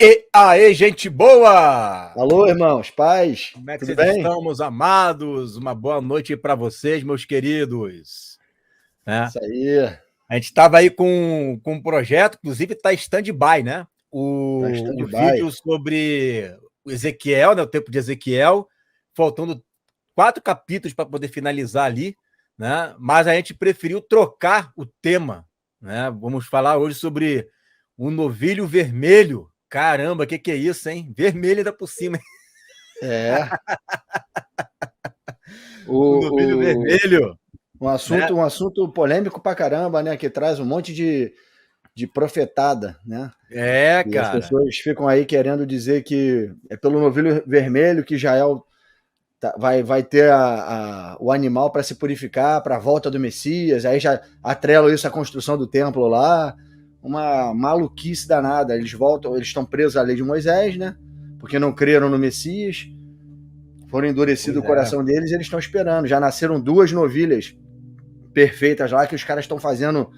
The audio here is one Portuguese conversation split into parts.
E aí, gente boa! Alô, irmãos, paz, Como é que tudo vocês bem? estão, meus amados? Uma boa noite para vocês, meus queridos. Né? Isso aí, A gente estava aí com um projeto, inclusive está stand-by, né? tá em O stand-by. vídeo sobre o Ezequiel, né? O tempo de Ezequiel, faltando 4 capítulos para poder finalizar ali, né? Mas a gente preferiu trocar o tema, né? Vamos falar hoje sobre o novilho vermelho. Caramba, o que é isso, hein? Vermelho ainda por cima. É, O novilho o, o, vermelho, um né? assunto, um assunto polêmico pra caramba, né? Que traz um monte de profetada, né? É, E as cara. pessoas ficam aí querendo dizer que é pelo novilho vermelho que Israel vai ter o animal para se purificar, para a volta do Messias. Aí já atrelam isso à construção do templo lá. Uma maluquice danada. Eles voltam, eles estão presos à lei de Moisés, né? Porque não creram no Messias. Foram endurecido Pois o é. coração deles e eles estão esperando. Já nasceram 2 novilhas perfeitas lá que os caras estão fazendo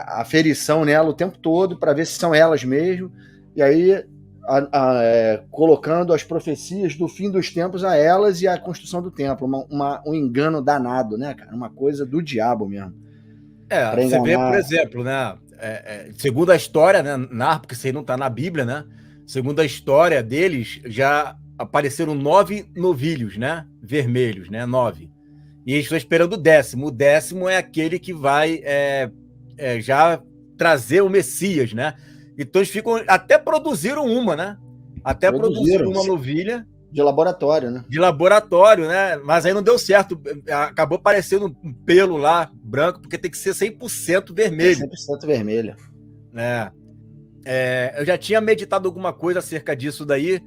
aferição nela o tempo todo para ver se são elas mesmo. E aí colocando as profecias do fim dos tempos a elas e a construção do templo. Um engano danado, né, cara? Uma coisa do diabo mesmo. Para Você vê, por enganar. exemplo, né? Segundo a história, né? Porque isso aí não está na Bíblia, né? Segundo a história deles, já apareceram 9 novilhos, né? Vermelhos, né? 9. E eles estão esperando o 10º. O 10º é aquele que vai já trazer o Messias, né? Então eles ficam. Até produziram uma, né? Até produziram Produziram uma novilha de laboratório, né? de laboratório, né? Mas aí não deu certo. Acabou parecendo um pelo lá, branco, porque tem que ser 100% É vermelho, 100% vermelha. né? Eu já tinha meditado alguma coisa acerca disso daí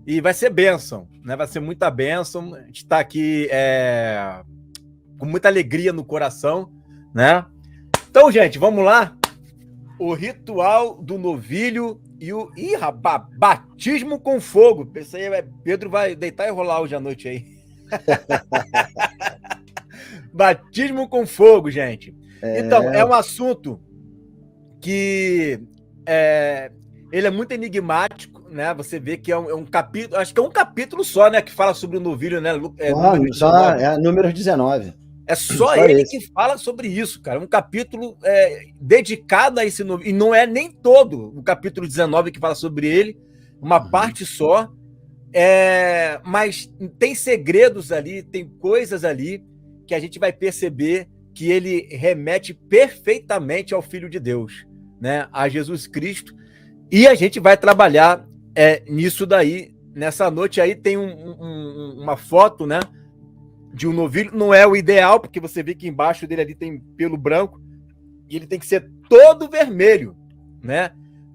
e vai ser bênção, né? Vai ser muita bênção. A gente está aqui com muita alegria no coração, né? Então, gente, vamos lá. O ritual do novilho e o... Ih, rapaz, batismo com fogo. Pensei, Pedro vai deitar e rolar hoje à noite aí. Batismo com fogo, gente. Então, é É, um assunto que é, ele é muito enigmático, né? Você vê que é um capítulo, acho que é um capítulo só, né? Que fala sobre o novilho, né? Número só 19. número 19. É só Só ele que esse. fala sobre isso, cara. Um capítulo dedicado a esse novilho. E não é nem todo o capítulo 19 que fala sobre ele, uma Uhum. parte só. Mas tem segredos ali, tem coisas ali que a gente vai perceber que ele remete perfeitamente ao Filho de Deus, né? A Jesus Cristo. E a gente vai trabalhar nisso daí. Nessa noite aí tem uma foto, né? De um novilho. Não é o ideal, porque você vê que embaixo dele ali tem pelo branco. E ele tem que ser todo vermelho, né?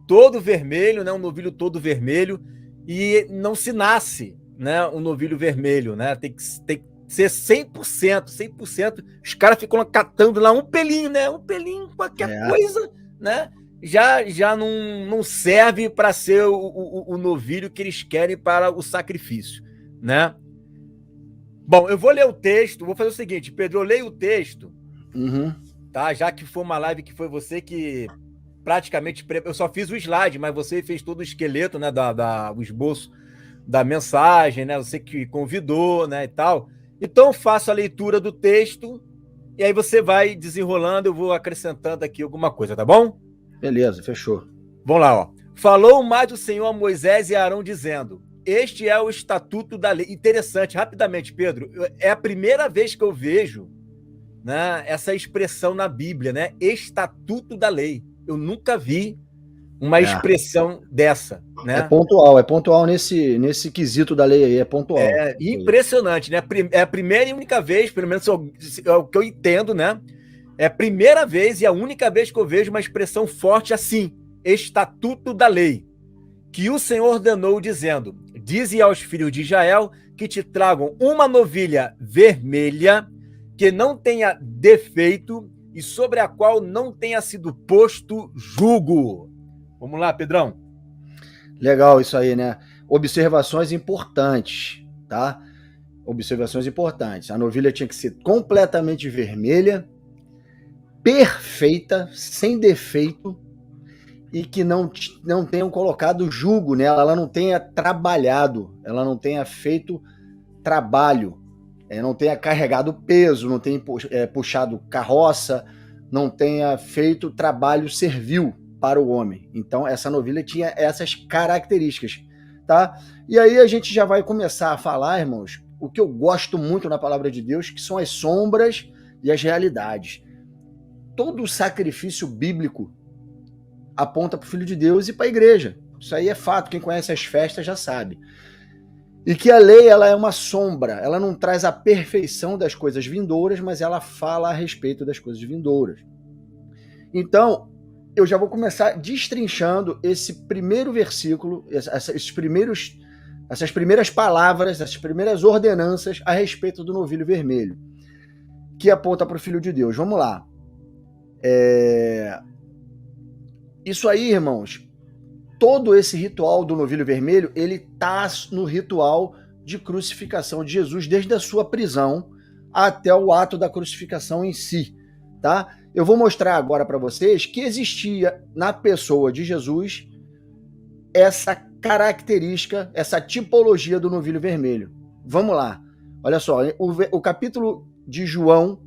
Todo vermelho, né? Um novilho todo vermelho. E não se nasce, né? Um novilho vermelho, né? Tem que ser 100%, 100%. Os caras ficam catando lá um pelinho, né? Um pelinho, qualquer É. coisa, né? Já não serve para ser o novilho que eles querem para o sacrifício, né? Bom, eu vou ler o texto, vou fazer o seguinte, Pedro, eu leio o texto, Uhum. tá? Já que foi uma live que foi você que praticamente... Eu só fiz o slide, mas você fez todo o esqueleto, né? O esboço da mensagem, né? Você que convidou, né? E tal. Então, eu faço a leitura do texto e aí você vai desenrolando, eu vou acrescentando aqui alguma coisa, tá bom? Beleza, fechou. Vamos lá, ó. Falou mais o Senhor a Moisés e a Arão, dizendo: Este é o estatuto da lei. Interessante, rapidamente, Pedro. É a primeira vez que eu vejo, né, essa expressão na Bíblia, né? Estatuto da lei. Eu nunca vi uma É. expressão dessa, né? É pontual nesse quesito da lei aí, é pontual. É Isso aí. impressionante, né? É a primeira e única vez, pelo menos é o que eu entendo, né? É a primeira vez e a única vez que eu vejo uma expressão forte assim: estatuto da lei. Que o Senhor ordenou, dizendo: Dize aos filhos de Israel que te tragam uma novilha vermelha, que não tenha defeito e sobre a qual não tenha sido posto jugo. Vamos lá, Pedrão. Legal isso aí, né? Observações importantes, tá? Observações importantes. A novilha tinha que ser completamente vermelha, perfeita, sem defeito e que não tenham colocado jugo nela, ela não tenha trabalhado, ela não tenha feito trabalho, não tenha carregado peso, não tenha puxado carroça, não tenha feito trabalho servil para o homem. Então, essa novilha tinha essas características, tá? E aí a gente já vai começar a falar, irmãos, o que eu gosto muito na palavra de Deus, que são as sombras e as realidades. Todo sacrifício bíblico aponta para o Filho de Deus e para a igreja. Isso aí é fato, quem conhece as festas já sabe. E que a lei, ela é uma sombra, ela não traz a perfeição das coisas vindouras, mas ela fala a respeito das coisas vindouras. Então, eu já vou começar destrinchando esse primeiro versículo, essas primeiras palavras, essas primeiras ordenanças a respeito do novilho vermelho, que aponta para o Filho de Deus. Vamos lá. Isso aí, irmãos, todo esse ritual do novilho vermelho, ele está no ritual de crucificação de Jesus, desde a sua prisão até o ato da crucificação em si, tá? Eu vou mostrar agora para vocês que existia na pessoa de Jesus essa característica, essa tipologia do novilho vermelho. Vamos lá. Olha só, o capítulo de João,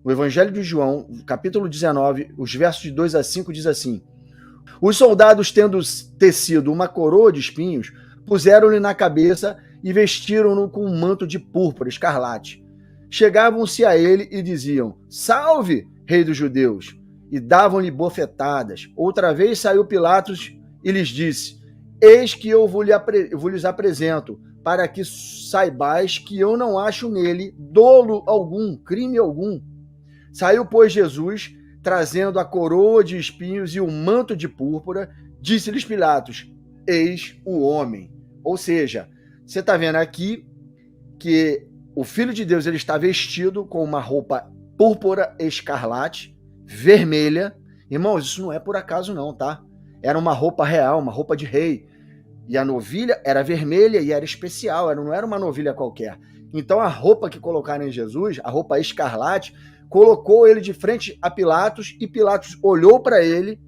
o Evangelho de João, capítulo 19, os versos de 2 a 5 diz assim: os soldados, tendo tecido uma coroa de espinhos, puseram-lhe na cabeça e vestiram-no com um manto de púrpura escarlate. Chegavam-se a ele e diziam: salve, rei dos judeus! E davam-lhe bofetadas. Outra vez saiu Pilatos e lhes disse: eis que eu vos apresento, para que saibais que eu não acho nele dolo algum, crime algum. Saiu, pois, Jesus, trazendo a coroa de espinhos e o manto de púrpura, disse-lhes Pilatos: eis o homem. Ou seja, você está vendo aqui que o Filho de Deus ele está vestido com uma roupa púrpura escarlate, vermelha. Irmãos, isso não é por acaso não, tá? Era uma roupa real, uma roupa de rei. E a novilha era vermelha e era especial, não era uma novilha qualquer. Então a roupa que colocaram em Jesus, a roupa escarlate, colocou ele de frente a Pilatos, e Pilatos olhou para ele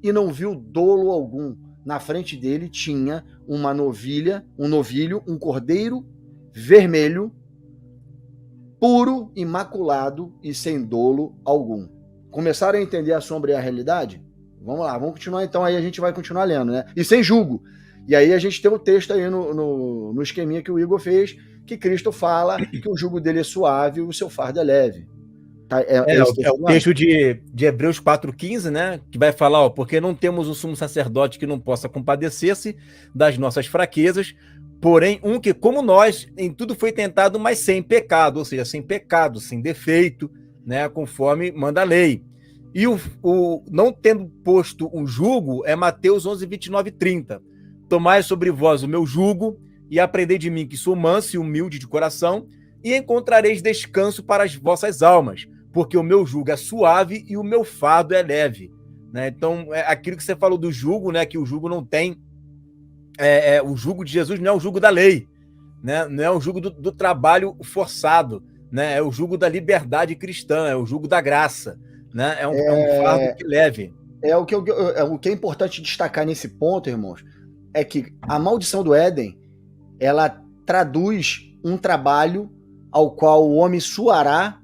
e não viu dolo algum. Na frente dele tinha uma novilha, um novilho, um cordeiro vermelho, puro, imaculado e sem dolo algum. Começaram a entender a sombra e a realidade? Vamos lá, vamos continuar então, aí a gente vai continuar lendo, né? E sem julgo. E aí a gente tem um texto aí no esqueminha que o Igor fez, que Cristo fala que o jugo dele é suave e o seu fardo é leve. Tá? É o texto de Hebreus 4,15, né? Que vai falar, porque não temos um sumo sacerdote que não possa compadecer-se das nossas fraquezas, porém um que, como nós, em tudo foi tentado, mas sem pecado, ou seja, sem pecado, sem defeito, né? Conforme manda a lei. E o não tendo posto um jugo é Mateus 11, 29 e 30. Tomai sobre vós o meu jugo e aprendei de mim, que sou manso e humilde de coração, e encontrareis descanso para as vossas almas, porque o meu jugo é suave e o meu fardo é leve. Né? Então, aquilo que você falou do jugo, né? Que o jugo não tem... o jugo de Jesus não é o jugo da lei, né? Não é o jugo do trabalho forçado, né? É o jugo da liberdade cristã, é o jugo da graça. Né? É um fardo que leve. O que é importante destacar nesse ponto, irmãos, é que a maldição do Éden, ela traduz um trabalho ao qual o homem suará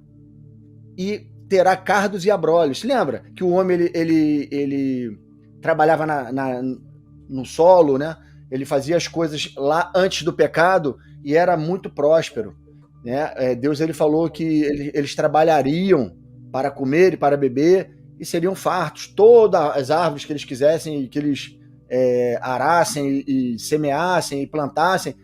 e terá cardos e abrolhos. Se lembra que o homem ele trabalhava no solo, né? Ele fazia as coisas lá antes do pecado e era muito próspero. Né? Deus ele falou que eles trabalhariam para comer e para beber e seriam fartos. Todas as árvores que eles quisessem e que eles arassem e semeassem e plantassem,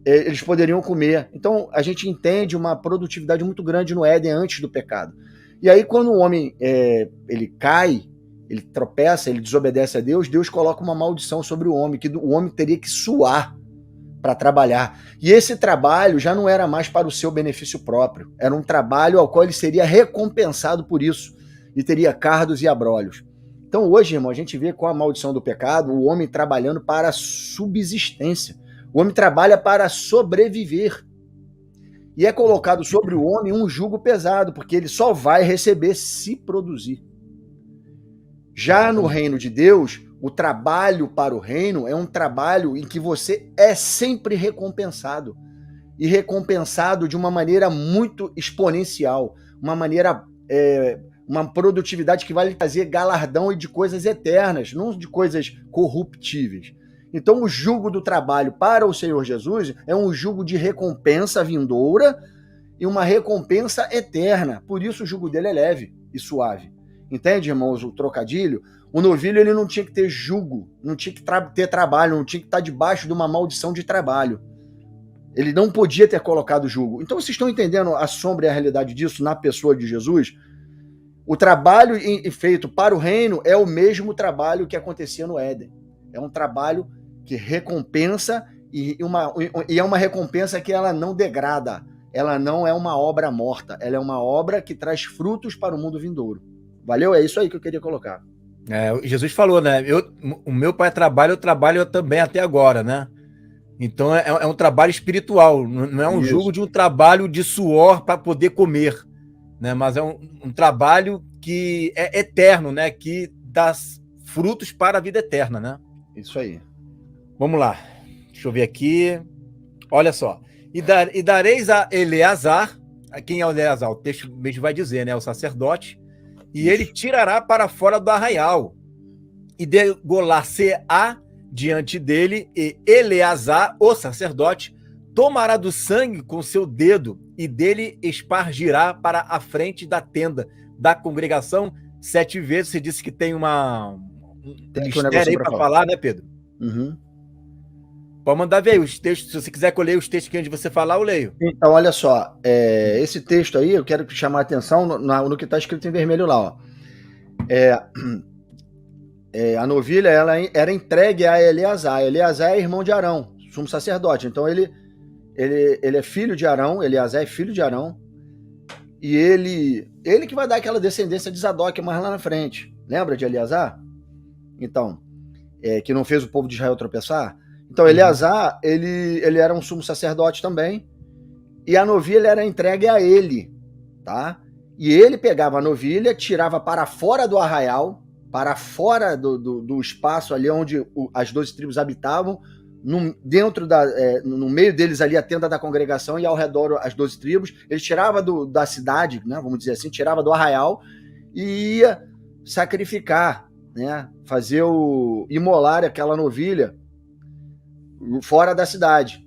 eles poderiam comer. Então a gente entende uma produtividade muito grande no Éden antes do pecado. E aí quando o homem ele cai, ele tropeça, ele desobedece a Deus, Deus coloca uma maldição sobre o homem, que o homem teria que suar para trabalhar. E esse trabalho já não era mais para o seu benefício próprio, era um trabalho ao qual ele seria recompensado por isso e teria cardos e abrolhos. Então hoje, irmão, a gente vê com a maldição do pecado o homem trabalhando para a subsistência. O homem trabalha para sobreviver. E é colocado sobre o homem um jugo pesado, porque ele só vai receber se produzir. Já no reino de Deus, O trabalho para o reino é um trabalho em que você é sempre recompensado. E recompensado de uma maneira muito exponencial. Uma maneira, uma produtividade que vai lhe trazer galardão e de coisas eternas, não de coisas corruptíveis. Então o jugo do trabalho para o Senhor Jesus é um jugo de recompensa vindoura e uma recompensa eterna. Por isso o jugo dele é leve e suave. Entende, irmãos, o trocadilho? O novilho ele não tinha que ter jugo, não tinha que ter trabalho, não tinha que estar debaixo de uma maldição de trabalho. Ele não podia ter colocado jugo. Então vocês estão entendendo a sombra e a realidade disso na pessoa de Jesus? O trabalho feito para o reino é o mesmo trabalho que acontecia no Éden. É um trabalho que recompensa e é uma recompensa que ela não degrada. Ela não é uma obra morta. Ela é uma obra que traz frutos para o mundo vindouro. Valeu? É isso aí que eu queria colocar. Jesus falou, né? O meu pai trabalha, eu trabalho também até agora, né? Então é um trabalho espiritual, não é um jugo de um trabalho de suor para poder comer, né? Mas é um trabalho que é eterno, né? Que dá frutos para a vida eterna, né? Isso aí. Vamos lá, deixa eu ver aqui. Olha só. E dareis a Eleazar, quem é o Eleazar? O texto mesmo vai dizer, né? O sacerdote. E ele tirará para fora do arraial e degolar-se-á diante dele, e Eleazar, o sacerdote, tomará do sangue com seu dedo e dele espargirá para a frente da tenda da congregação 7 vezes. Você disse que tem um mistério aí para falar, né, Pedro? Uhum. Pode mandar ver os textos. Se você quiser que eu leia os textos que antes de você falar, eu leio. Então, olha só. Esse texto aí, eu quero chamar a atenção no que está escrito em vermelho lá. Ó. A novilha ela era entregue a Eleazar. Eleazar é irmão de Arão, sumo sacerdote. Então ele é filho de Arão. Eleazar é filho de Arão. E ele que vai dar aquela descendência de Zadok mais lá na frente. Lembra de Eleazar? Então, que não fez o povo de Israel tropeçar? Então, Eleazar, ele era um sumo sacerdote também. E a novilha era entregue a ele, tá? E ele pegava a novilha, tirava para fora do arraial, para fora do espaço ali onde as 12 tribos habitavam, no meio deles ali a tenda da congregação e ao redor as 12 tribos. Ele tirava da cidade, né, vamos dizer assim, tirava do arraial e ia sacrificar, né, imolar aquela novilha fora da cidade,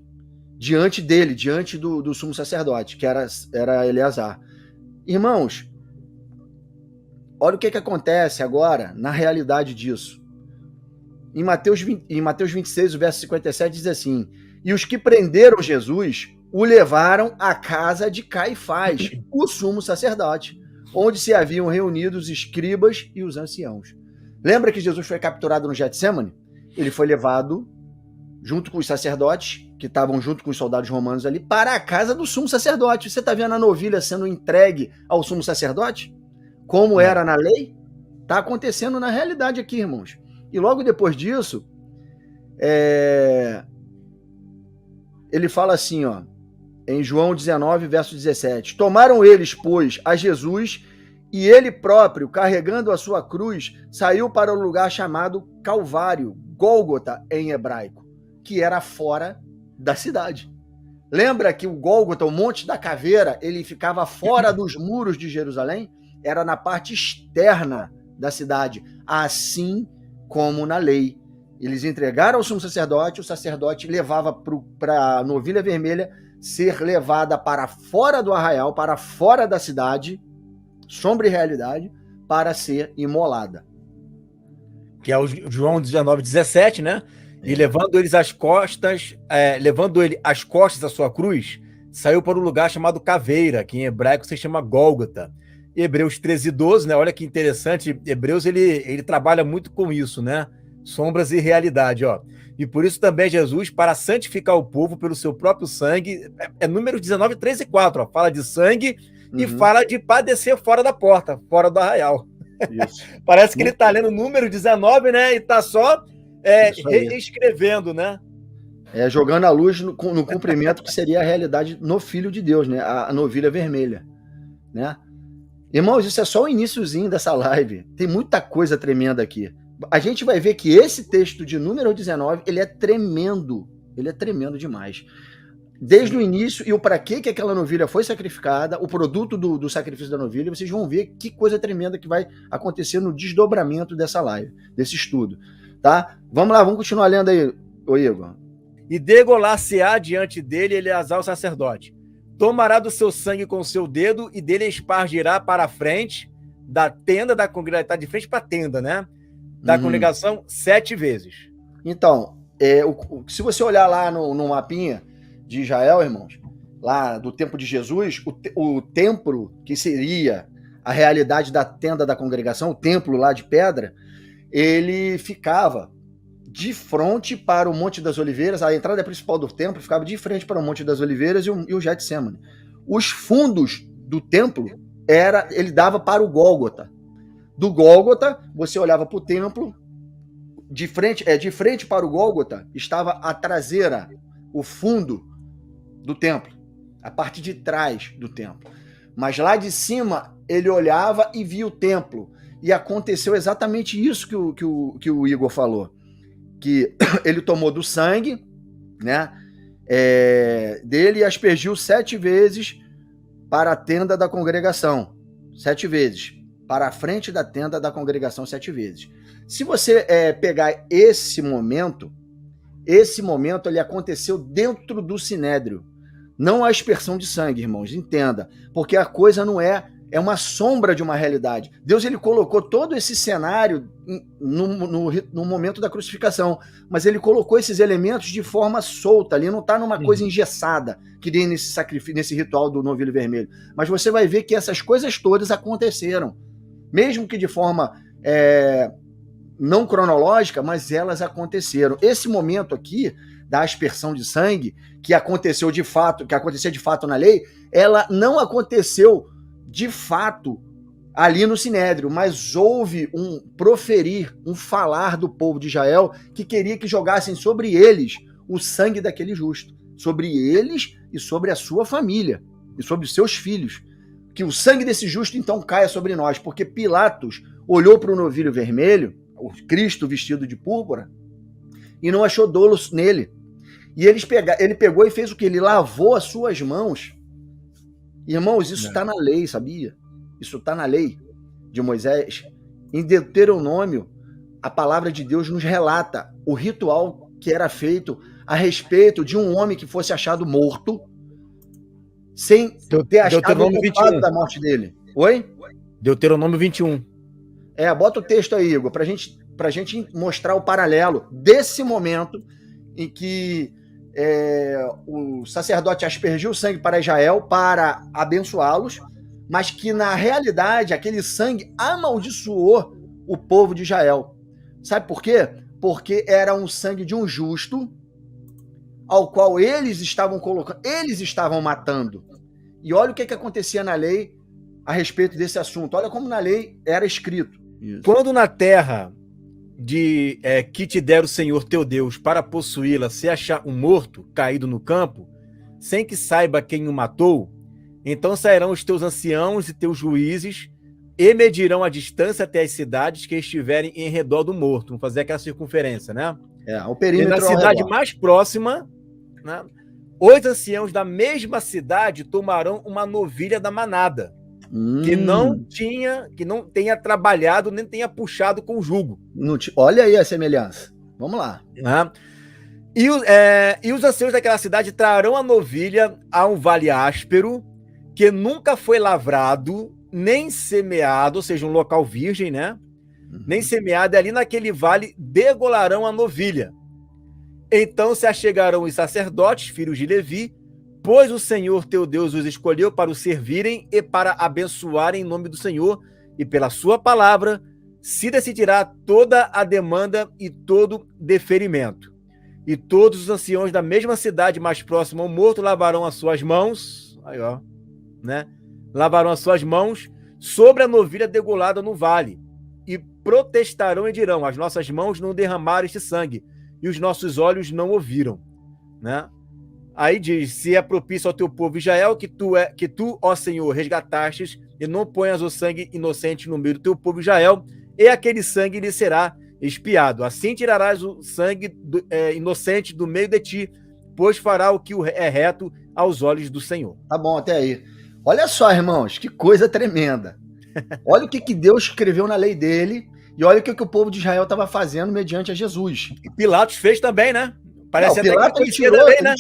diante dele, diante do sumo sacerdote, que era Eleazar. Irmãos, olha o que acontece agora na realidade disso. Em Mateus 26, o verso 57, diz assim: e os que prenderam Jesus o levaram à casa de Caifás, o sumo sacerdote, onde se haviam reunido os escribas e os anciãos. Lembra que Jesus foi capturado no Getsêmani? Ele foi levado junto com os sacerdotes, que estavam junto com os soldados romanos ali, para a casa do sumo sacerdote. Você está vendo a novilha sendo entregue ao sumo sacerdote? Como era na lei? Está acontecendo na realidade aqui, irmãos. E logo depois disso, ele fala assim, ó, em João 19, verso 17: tomaram eles, pois, a Jesus, e ele próprio, carregando a sua cruz, saiu para o lugar chamado Calvário, Gólgota em hebraico, que era fora da cidade. Lembra que o Gólgota, o Monte da Caveira, ele ficava fora dos muros de Jerusalém? Era na parte externa da cidade, assim como na lei. Eles entregaram ao sumo sacerdote, o sacerdote levava para a novilha vermelha ser levada para fora do arraial, para fora da cidade, sombra e realidade, para ser imolada. Que é o João 19, 17, né? E levando ele às costas da sua cruz, saiu para um lugar chamado Caveira, que em hebraico se chama Gólgota. Hebreus 13, 12, né? Olha que interessante. Hebreus, ele trabalha muito com isso, né? Sombras e realidade, ó. E por isso também Jesus, para santificar o povo pelo seu próprio sangue, Números 19, 3 e 4, ó. Fala de sangue e fala de padecer fora da porta, fora do arraial. Isso. Parece que ele está lendo o número 19, né? E está só reescrevendo, né? Jogando a luz no cumprimento que seria a realidade no Filho de Deus, né? A novilha vermelha, né? Irmãos, isso é só o iniciozinho dessa live. Tem muita coisa tremenda aqui. A gente vai ver que esse texto de número 19, ele é tremendo demais. Desde o início, e o para que aquela novilha foi sacrificada, o produto do sacrifício da novilha, vocês vão ver que coisa tremenda que vai acontecer no desdobramento dessa live, desse estudo, tá? Vamos lá, vamos continuar lendo aí, ô Igor. E degolar-se-á diante dele Eleazar o sacerdote. Tomará do seu sangue com o seu dedo e dele espargirá para a frente da tenda da congregação, está de frente para a tenda, né? Da congregação 7 vezes. Então, se você olhar lá no mapinha de Israel, irmãos, lá do tempo de Jesus, o templo, que seria a realidade da tenda da congregação, o templo lá de pedra, ele ficava de frente para o Monte das Oliveiras, a entrada principal do templo ficava de frente para o Monte das Oliveiras e o Getsemane. Os fundos do templo, ele dava para o Gólgota. Do Gólgota, você olhava para o templo, de frente para o Gólgota estava a traseira, o fundo do templo, a parte de trás do templo. Mas lá de cima, ele olhava e via o templo. E aconteceu exatamente isso que o Igor falou. Que ele tomou do sangue, né, dele e aspergiu 7 vezes para a tenda da congregação. 7 vezes. Para a frente da tenda da congregação 7 vezes. Se você pegar esse momento ele aconteceu dentro do sinédrio. Não a aspersão de sangue, irmãos, entenda. Porque a coisa não é uma sombra de uma realidade. Deus ele colocou todo esse cenário no momento da crucificação, mas ele colocou esses elementos de forma solta, ali não está numa coisa engessada, que nem nesse sacrifício, nesse ritual do novilho vermelho. Mas você vai ver que essas coisas todas aconteceram, mesmo que de forma não cronológica, mas elas aconteceram. Esse momento aqui da aspersão de sangue, que acontecia de fato na lei, ela não aconteceu de fato ali no sinédrio, mas houve um proferir, um falar do povo de Israel que queria que jogassem sobre eles o sangue daquele justo, sobre eles e sobre a sua família e sobre os seus filhos, que o sangue desse justo então caia sobre nós, porque Pilatos olhou para o novilho vermelho, o Cristo vestido de púrpura, e não achou dolo nele. E ele pegou e fez o que? Ele lavou as suas mãos. Irmãos, isso está na lei, sabia? Isso está na lei de Moisés. Em Deuteronômio, a palavra de Deus nos relata o ritual que era feito a respeito de um homem que fosse achado morto, sem ter achado o culpado da morte dele. Oi? Deuteronômio 21. Bota o texto aí, Igor, pra gente mostrar o paralelo desse momento em que o sacerdote aspergiu o sangue para Israel para abençoá-los, mas que na realidade aquele sangue amaldiçoou o povo de Israel. Sabe por quê? Porque era um sangue de um justo ao qual eles estavam colocando, eles estavam matando. E olha o que acontecia na lei a respeito desse assunto. Olha como na lei era escrito. Isso. Quando na terra que te der o Senhor teu Deus para possuí-la, se achar um morto caído no campo, sem que saiba quem o matou, então sairão os teus anciãos e teus juízes e medirão a distância até as cidades que estiverem em redor do morto. Vamos fazer aquela circunferência, né? O perímetro. E na cidade mais próxima, né, os anciãos da mesma cidade tomarão uma novilha da manada, que não tenha trabalhado, nem tenha puxado com jugo. Olha aí a semelhança. Vamos lá. E os anciãos daquela cidade trarão a novilha a um vale áspero, que nunca foi lavrado, nem semeado, ou seja, um local virgem, né? Nem semeado, e ali naquele vale degolarão a novilha. Então se achegarão os sacerdotes, filhos de Levi, pois o Senhor teu Deus os escolheu para o servirem e para abençoarem em nome do Senhor, e pela sua palavra se decidirá toda a demanda e todo deferimento. E todos os anciãos da mesma cidade mais próxima ao morto lavarão as suas mãos, lavarão as suas mãos sobre a novilha degolada no vale, e protestarão e dirão: as nossas mãos não derramaram este sangue, e os nossos olhos não ouviram, né? Aí diz: se é propício ao teu povo Israel, que tu, ó Senhor, resgatastes, e não ponhas o sangue inocente no meio do teu povo Israel, e aquele sangue lhe será expiado. Assim tirarás o sangue inocente do meio de ti, pois fará o que é reto aos olhos do Senhor. Tá bom, até aí. Olha só, irmãos, que coisa tremenda. Olha o que Deus escreveu na lei dele e olha o que o povo de Israel estava fazendo mediante a Jesus. E Pilatos fez também, né? Parece Não, até Pilatos que ele tirou, né?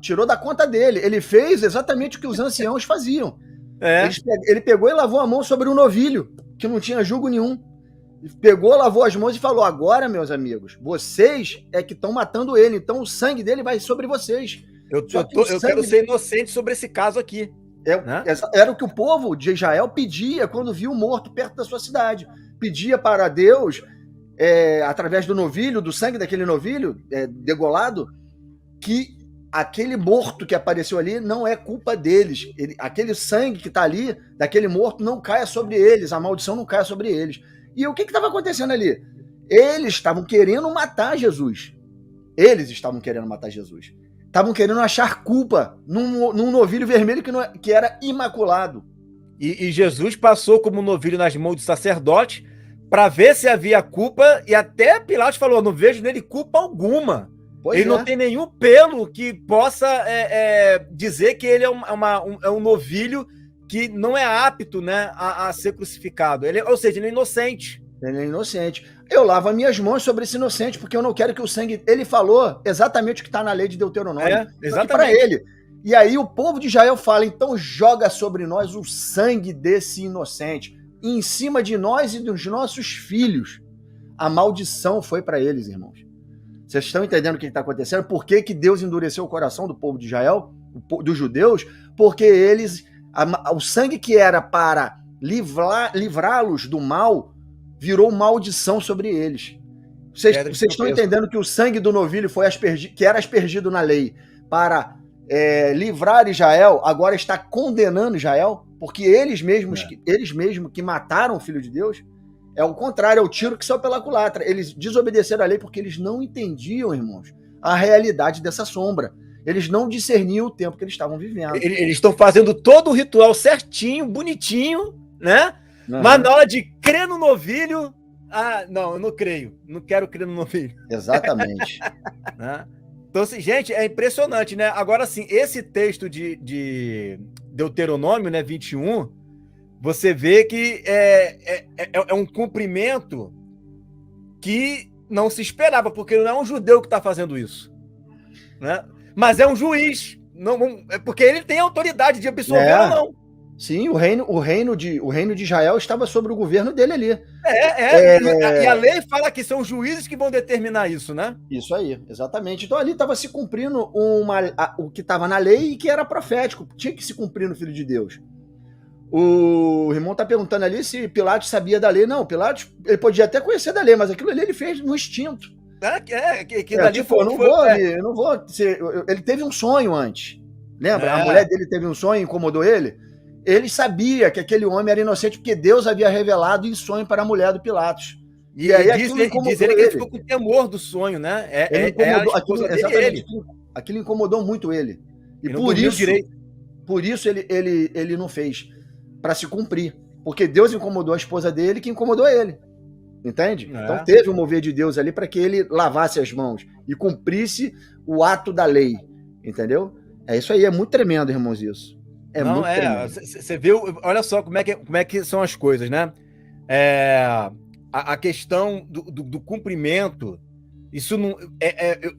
tirou da conta dele. Ele fez exatamente o que os anciãos faziam. É. Ele pegou e lavou a mão sobre um novilho, que não tinha julgo nenhum. Pegou, lavou as mãos e falou: agora, meus amigos, vocês é que estão matando ele, então o sangue dele vai sobre vocês. Eu quero ser inocente sobre esse caso aqui. Né? Era o que o povo de Israel pedia quando viu o morto perto da sua cidade. Pedia para Deus, através do novilho, do sangue daquele novilho degolado, que aquele morto que apareceu ali não é culpa deles. Aquele sangue que está ali, daquele morto, não caia sobre eles, a maldição não caia sobre eles. E o que estava acontecendo ali? Eles estavam querendo matar Jesus. Eles estavam querendo matar Jesus. Estavam querendo achar culpa num novilho vermelho que era imaculado. E Jesus passou como novilho nas mãos do sacerdote para ver se havia culpa, e até Pilatos falou: não vejo nele culpa alguma. Ele não tem nenhum pelo que possa dizer que ele é um novilho que não é apto, né, a ser crucificado. Ou seja, ele é inocente. Ele é inocente. Eu lavo as minhas mãos sobre esse inocente, porque eu não quero que o sangue... Ele falou exatamente o que está na lei de Deuteronômio. Exatamente. Para ele. E aí o povo de Israel fala: então joga sobre nós o sangue desse inocente. E em cima de nós e dos nossos filhos. A maldição foi para eles, irmãos. Vocês estão entendendo o que está acontecendo? Por que Deus endureceu o coração do povo de Israel, dos judeus? Porque eles... O sangue que era para livrá-los do mal virou maldição sobre eles. Vocês estão entendendo que o sangue do novilho que era aspergido na lei para livrar Israel, agora está condenando Israel, porque eles mesmos que mataram o Filho de Deus? É o contrário, é o tiro que saiu pela culatra. Eles desobedeceram a lei porque eles não entendiam, irmãos, a realidade dessa sombra. Eles não discerniam o tempo que eles estavam vivendo. Eles estão fazendo todo o ritual certinho, bonitinho, né? Uhum. Mas na hora de crer no novilho, não, eu não creio. Não quero crer no novilho. Exatamente. Então, assim, gente, é impressionante, né? Agora, assim, esse texto de Deuteronômio, né, 21, você vê que é um cumprimento que não se esperava, porque não é um judeu que está fazendo isso, né? Mas é um juiz, porque ele tem autoridade de absolver ou não. Sim, o reino de Israel estava sobre o governo dele ali. E a lei fala que são juízes que vão determinar isso, né? Isso aí, exatamente. Então ali estava se cumprindo o que estava na lei e que era profético, tinha que se cumprir no Filho de Deus. O irmão está perguntando ali se Pilatos sabia da lei. Não, Pilatos, ele podia até conhecer da lei, mas aquilo ali ele fez no instinto. Eu não vou. Ele teve um sonho antes. Lembra? A mulher dele teve um sonho e incomodou ele. Ele sabia que aquele homem era inocente porque Deus havia revelado em sonho para a mulher do Pilatos. E aí diz ele que ele ficou com temor do sonho, né? Aquilo incomodou muito ele. E por isso ele não fez, para se cumprir. Porque Deus incomodou a esposa dele, que incomodou ele. Entende? Então teve o mover de Deus ali para que ele lavasse as mãos e cumprisse o ato da lei. Entendeu? É isso aí, é muito tremendo, irmãos, isso. Você viu, olha só como é que são as coisas, né? A questão do cumprimento, isso não.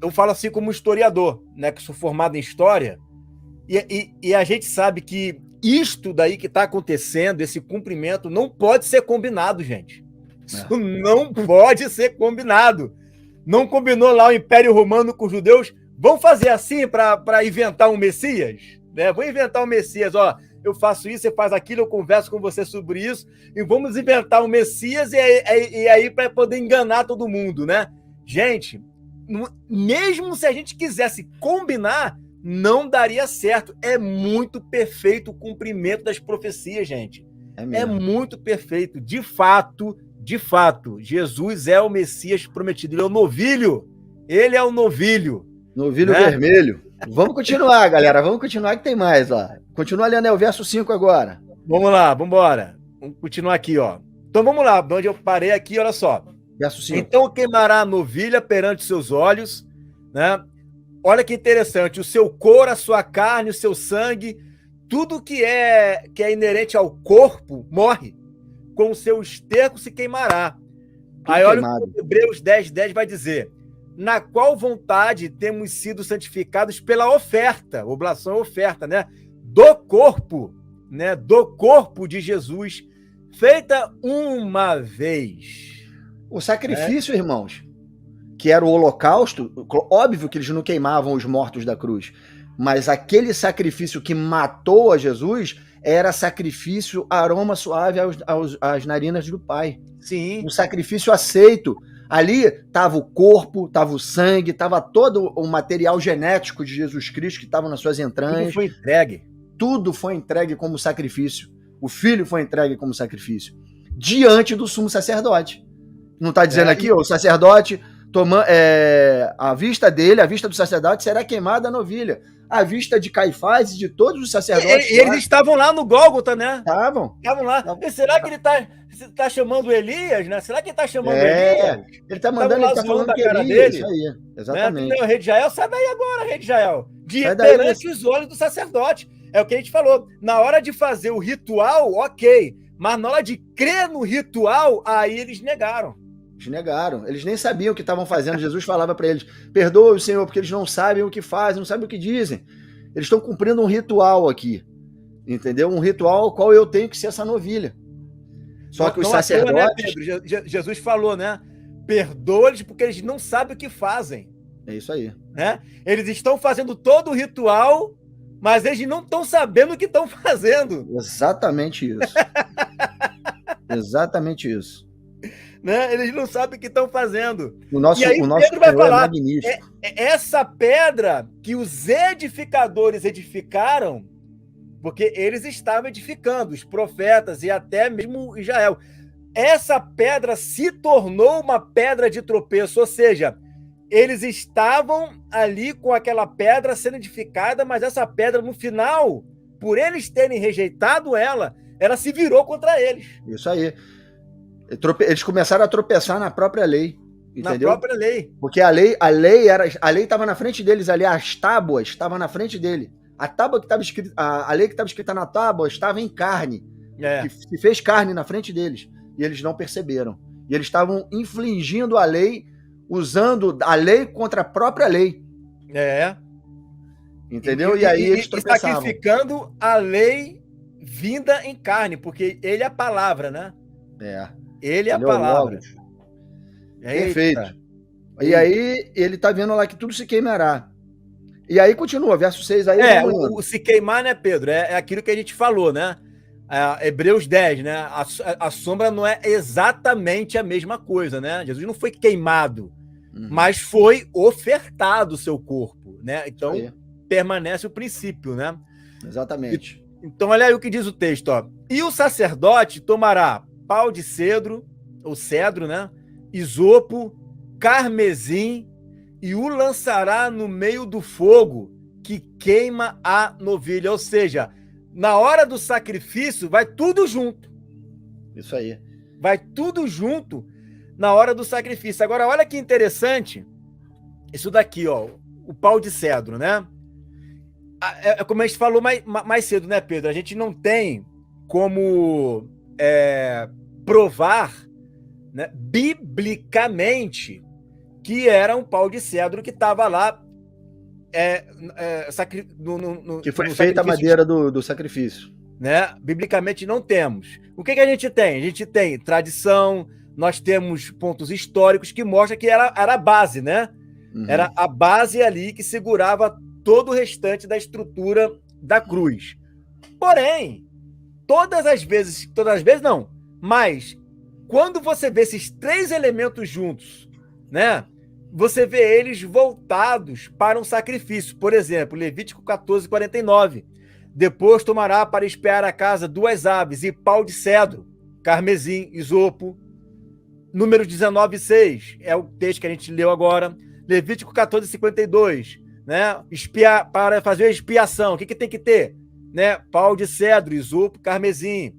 Eu falo assim como historiador, né? Que sou formado em história, e a gente sabe que isto daí que está acontecendo, esse cumprimento, não pode ser combinado, gente. Isso não pode ser combinado. Não combinou lá o Império Romano com os judeus? Vão fazer assim para inventar um Messias? Né? Vou inventar um Messias. Ó, eu faço isso, você faz aquilo, eu converso com você sobre isso, e vamos inventar um Messias e aí para poder enganar todo mundo, né? Gente, mesmo se a gente quisesse combinar, não daria certo. É muito perfeito o cumprimento das profecias, gente. É muito perfeito. De fato, Jesus é o Messias prometido. Ele é o novilho. Ele é o novilho. Novilho, né? Vermelho. Vamos continuar, galera. Vamos continuar que tem mais, ó. Continua lendo o verso 5 agora. Vamos lá, vamos embora. Vamos continuar aqui, ó. Então vamos lá, onde eu parei aqui, olha só. Verso 5. Então queimará a novilha perante seus olhos, né? Olha que interessante, o seu couro, a sua carne, o seu sangue, tudo que é inerente ao corpo morre, com o seu esterco se queimará. Tudo Aí olha queimado. o que Hebreus 10:10 vai dizer: na qual vontade temos sido santificados pela oferta, oblação é oferta, né? Do corpo, né? Do corpo de Jesus, feita uma vez. O sacrifício, irmãos, que era o holocausto, óbvio que eles não queimavam os mortos da cruz, mas aquele sacrifício que matou a Jesus era sacrifício, aroma suave às narinas do Pai. Sim. Um sacrifício aceito. Ali estava o corpo, estava o sangue, estava todo o material genético de Jesus Cristo que estava nas suas entranhas. Tudo foi entregue. Tudo foi entregue como sacrifício. O Filho foi entregue como sacrifício. Diante do sumo sacerdote. Não está dizendo aqui, o sacerdote, a vista dele, a vista do sacerdote, será queimada a novilha. A vista de Caifás e de todos os sacerdotes. E eles estavam lá no Gólgota, né? Estavam lá. E será que ele está chamando Elias, né? Será que ele está chamando Elias? Ele está mandando, ele está falando que Elias, dele. Isso aí, exatamente. Né? Rei de Israel, sai daí agora, rei de Israel. Perante os olhos do sacerdote. É o que a gente falou. Na hora de fazer o ritual, ok. Mas na hora de crer no ritual, aí eles negaram. Eles nem sabiam o que estavam fazendo. Jesus falava para eles: perdoe o Senhor, porque eles não sabem o que fazem, não sabem o que dizem. Eles estão cumprindo um ritual aqui, entendeu? Um ritual ao qual eu tenho que ser essa novilha. Só que os sacerdotes... Né, Pedro? Jesus falou, né? Perdoe-lhes porque eles não sabem o que fazem. É isso aí. Né? Eles estão fazendo todo o ritual, mas eles não estão sabendo o que estão fazendo. Exatamente isso. Exatamente isso. Né? Eles não sabem o que estão fazendo. E aí Pedro vai falar, essa pedra que os edificadores edificaram, porque eles estavam edificando, os profetas e até mesmo Israel, essa pedra se tornou uma pedra de tropeço, ou seja, eles estavam ali com aquela pedra sendo edificada, mas essa pedra no final, por eles terem rejeitado ela se virou contra eles. Isso aí. Eles começaram a tropeçar na própria lei, entendeu? Na própria lei. Porque a lei estava na frente deles ali, as tábuas estavam na frente dele. A lei que estava escrita na tábua estava em carne, que se fez carne na frente deles, e eles não perceberam. E eles estavam infligindo a lei, usando a lei contra a própria lei. Entendeu? E aí eles tropeçavam. Sacrificando a lei vinda em carne, porque ele é a palavra, né? Ele é a palavra. Perfeito. E aí ele tá vendo lá que tudo se queimará. E aí continua, verso 6 aí. O se queimar, né, Pedro? É aquilo que a gente falou, né? Hebreus 10, né? A sombra não é exatamente a mesma coisa, né? Jesus não foi queimado, mas foi ofertado o seu corpo, né? Então permanece o princípio, né? Exatamente. Então olha aí o que diz o texto, ó. E o sacerdote tomará pau de cedro, ou cedro, né? Isopo, carmesim, e o lançará no meio do fogo que queima a novilha. Ou seja, na hora do sacrifício, vai tudo junto. Isso aí. Vai tudo junto na hora do sacrifício. Agora, olha que interessante. Isso daqui, ó. O pau de cedro, né? Como a gente falou mais cedo, né, Pedro? A gente não tem como provar, né, biblicamente que era um pau de cedro que estava lá que foi feita a madeira do sacrifício. Né? Biblicamente não temos. O que a gente tem? A gente tem tradição, nós temos pontos históricos que mostram que era a base, né? Era a base ali que segurava todo o restante da estrutura da cruz. Porém, todas as vezes não, mas quando você vê esses três elementos juntos, né? Você vê eles voltados para um sacrifício. Por exemplo, Levítico 14:49. Depois tomará para espiar a casa 2 aves e pau de cedro, carmesim, isopo. Número 19:6 é o texto que a gente leu agora. Levítico 14:52, né? Para fazer a expiação, o que tem que ter? Né? Pau de cedro, isopo, carmesim.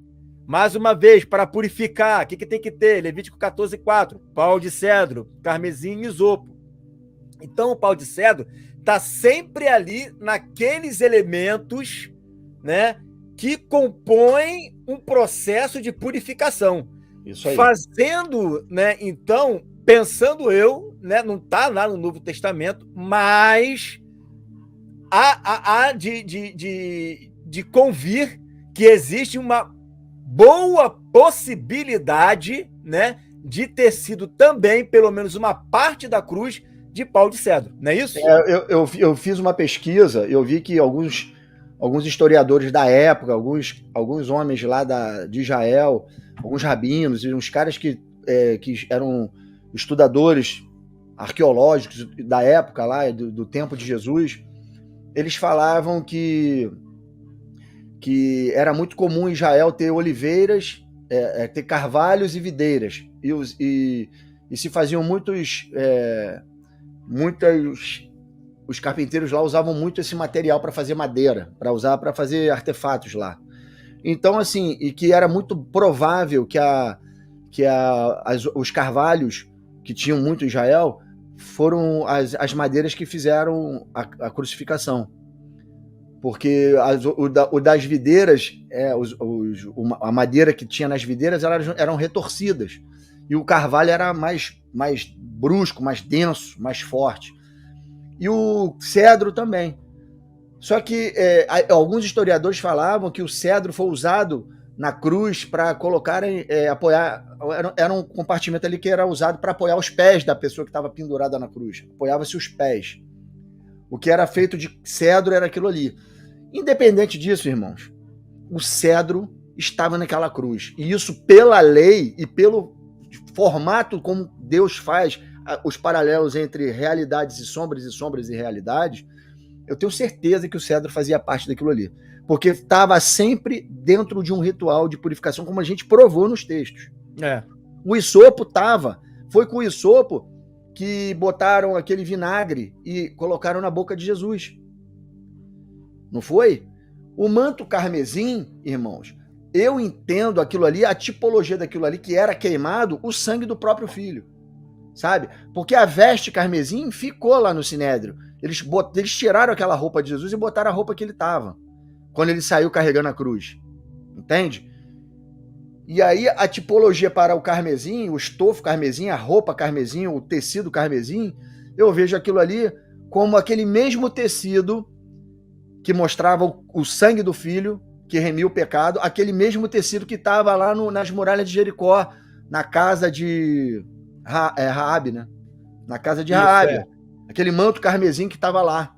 Mais uma vez, para purificar, o que tem que ter? Levítico 14:4, pau de cedro, carmesim e isopo. Então, o pau de cedro está sempre ali naqueles elementos, né, que compõem um processo de purificação. Isso aí. Fazendo, né, então, pensando eu, né, não está lá no Novo Testamento, mas há de convir que existe uma boa possibilidade, né, de ter sido também, pelo menos uma parte da cruz, de pau de cedro, não é isso? Eu fiz uma pesquisa, eu vi que alguns historiadores da época, alguns homens lá de Israel, alguns rabinos e uns caras que eram estudadores arqueológicos da época lá, do tempo de Jesus, eles falavam que era muito comum em Israel ter oliveiras, ter carvalhos e videiras, e se faziam os carpinteiros lá usavam muito esse material para fazer madeira, para usar para fazer artefatos lá. Então, assim, e que era muito provável que os carvalhos que tinham muito em Israel foram as madeiras que fizeram a crucificação. Porque o das videiras, a madeira que tinha nas videiras eram retorcidas. E o carvalho era mais brusco, mais denso, mais forte. E o cedro também. Só que alguns historiadores falavam que o cedro foi usado na cruz para colocarem, apoiar. Era um compartimento ali que era usado para apoiar os pés da pessoa que estava pendurada na cruz. Apoiava-se os pés. O que era feito de cedro era aquilo ali. Independente disso, irmãos, o cedro estava naquela cruz. E isso, pela lei e pelo formato como Deus faz os paralelos entre realidades e sombras e realidades, eu tenho certeza que o cedro fazia parte daquilo ali. Porque estava sempre dentro de um ritual de purificação, como a gente provou nos textos. O isopo estava. Foi com o isopo que botaram aquele vinagre e colocaram na boca de Jesus. Não foi? O manto carmesim, irmãos, eu entendo aquilo ali, a tipologia daquilo ali, que era queimado o sangue do próprio filho, sabe? Porque a veste carmesim ficou lá no Sinédrio. Eles tiraram aquela roupa de Jesus e botaram a roupa que ele estava, quando ele saiu carregando a cruz. Entende? E aí a tipologia para o carmesim, o estofo carmesim, a roupa carmesim, o tecido carmesim, eu vejo aquilo ali como aquele mesmo tecido que mostrava o sangue do filho, que remia o pecado, aquele mesmo tecido que estava lá nas muralhas de Jericó, na casa de Raabe, né? Na casa de Raabe. Aquele manto carmesim que estava lá.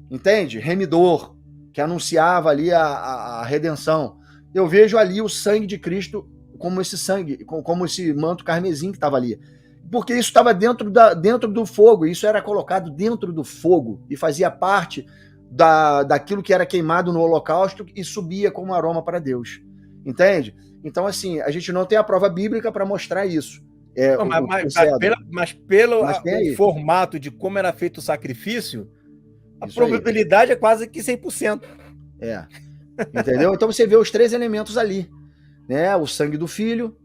Entende? Remidor, que anunciava ali a redenção. Eu vejo ali o sangue de Cristo como esse sangue, como esse manto carmesim que estava ali. Porque isso estava dentro do fogo, isso era colocado dentro do fogo e fazia parte daquilo que era queimado no holocausto e subia como aroma para Deus. Entende? Então, assim, a gente não tem a prova bíblica para mostrar isso. Mas pelo formato de como era feito o sacrifício, a isso probabilidade é quase que 100%. Entendeu? Então você vê os três elementos ali, né? O sangue do filho,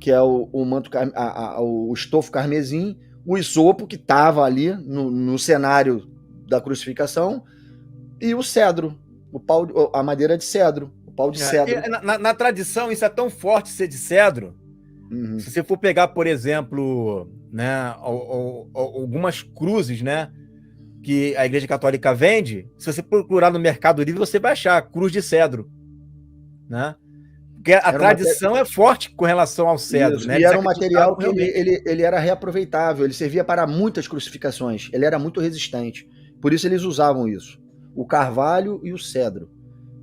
que é o manto, o estofo carmesim, o isopo que estava ali no cenário da crucificação, e o cedro, a madeira de cedro, o pau de cedro. Na tradição, isso é tão forte ser de cedro. Uhum. Se você for pegar, por exemplo, né, algumas cruzes, né, que a Igreja Católica vende, se você procurar no Mercado Livre, você vai achar cruz de cedro, né? Porque a tradição é forte com relação ao cedro, né? E era um material que ele era reaproveitável, ele servia para muitas crucificações, ele era muito resistente. Por isso eles usavam isso. O carvalho e o cedro.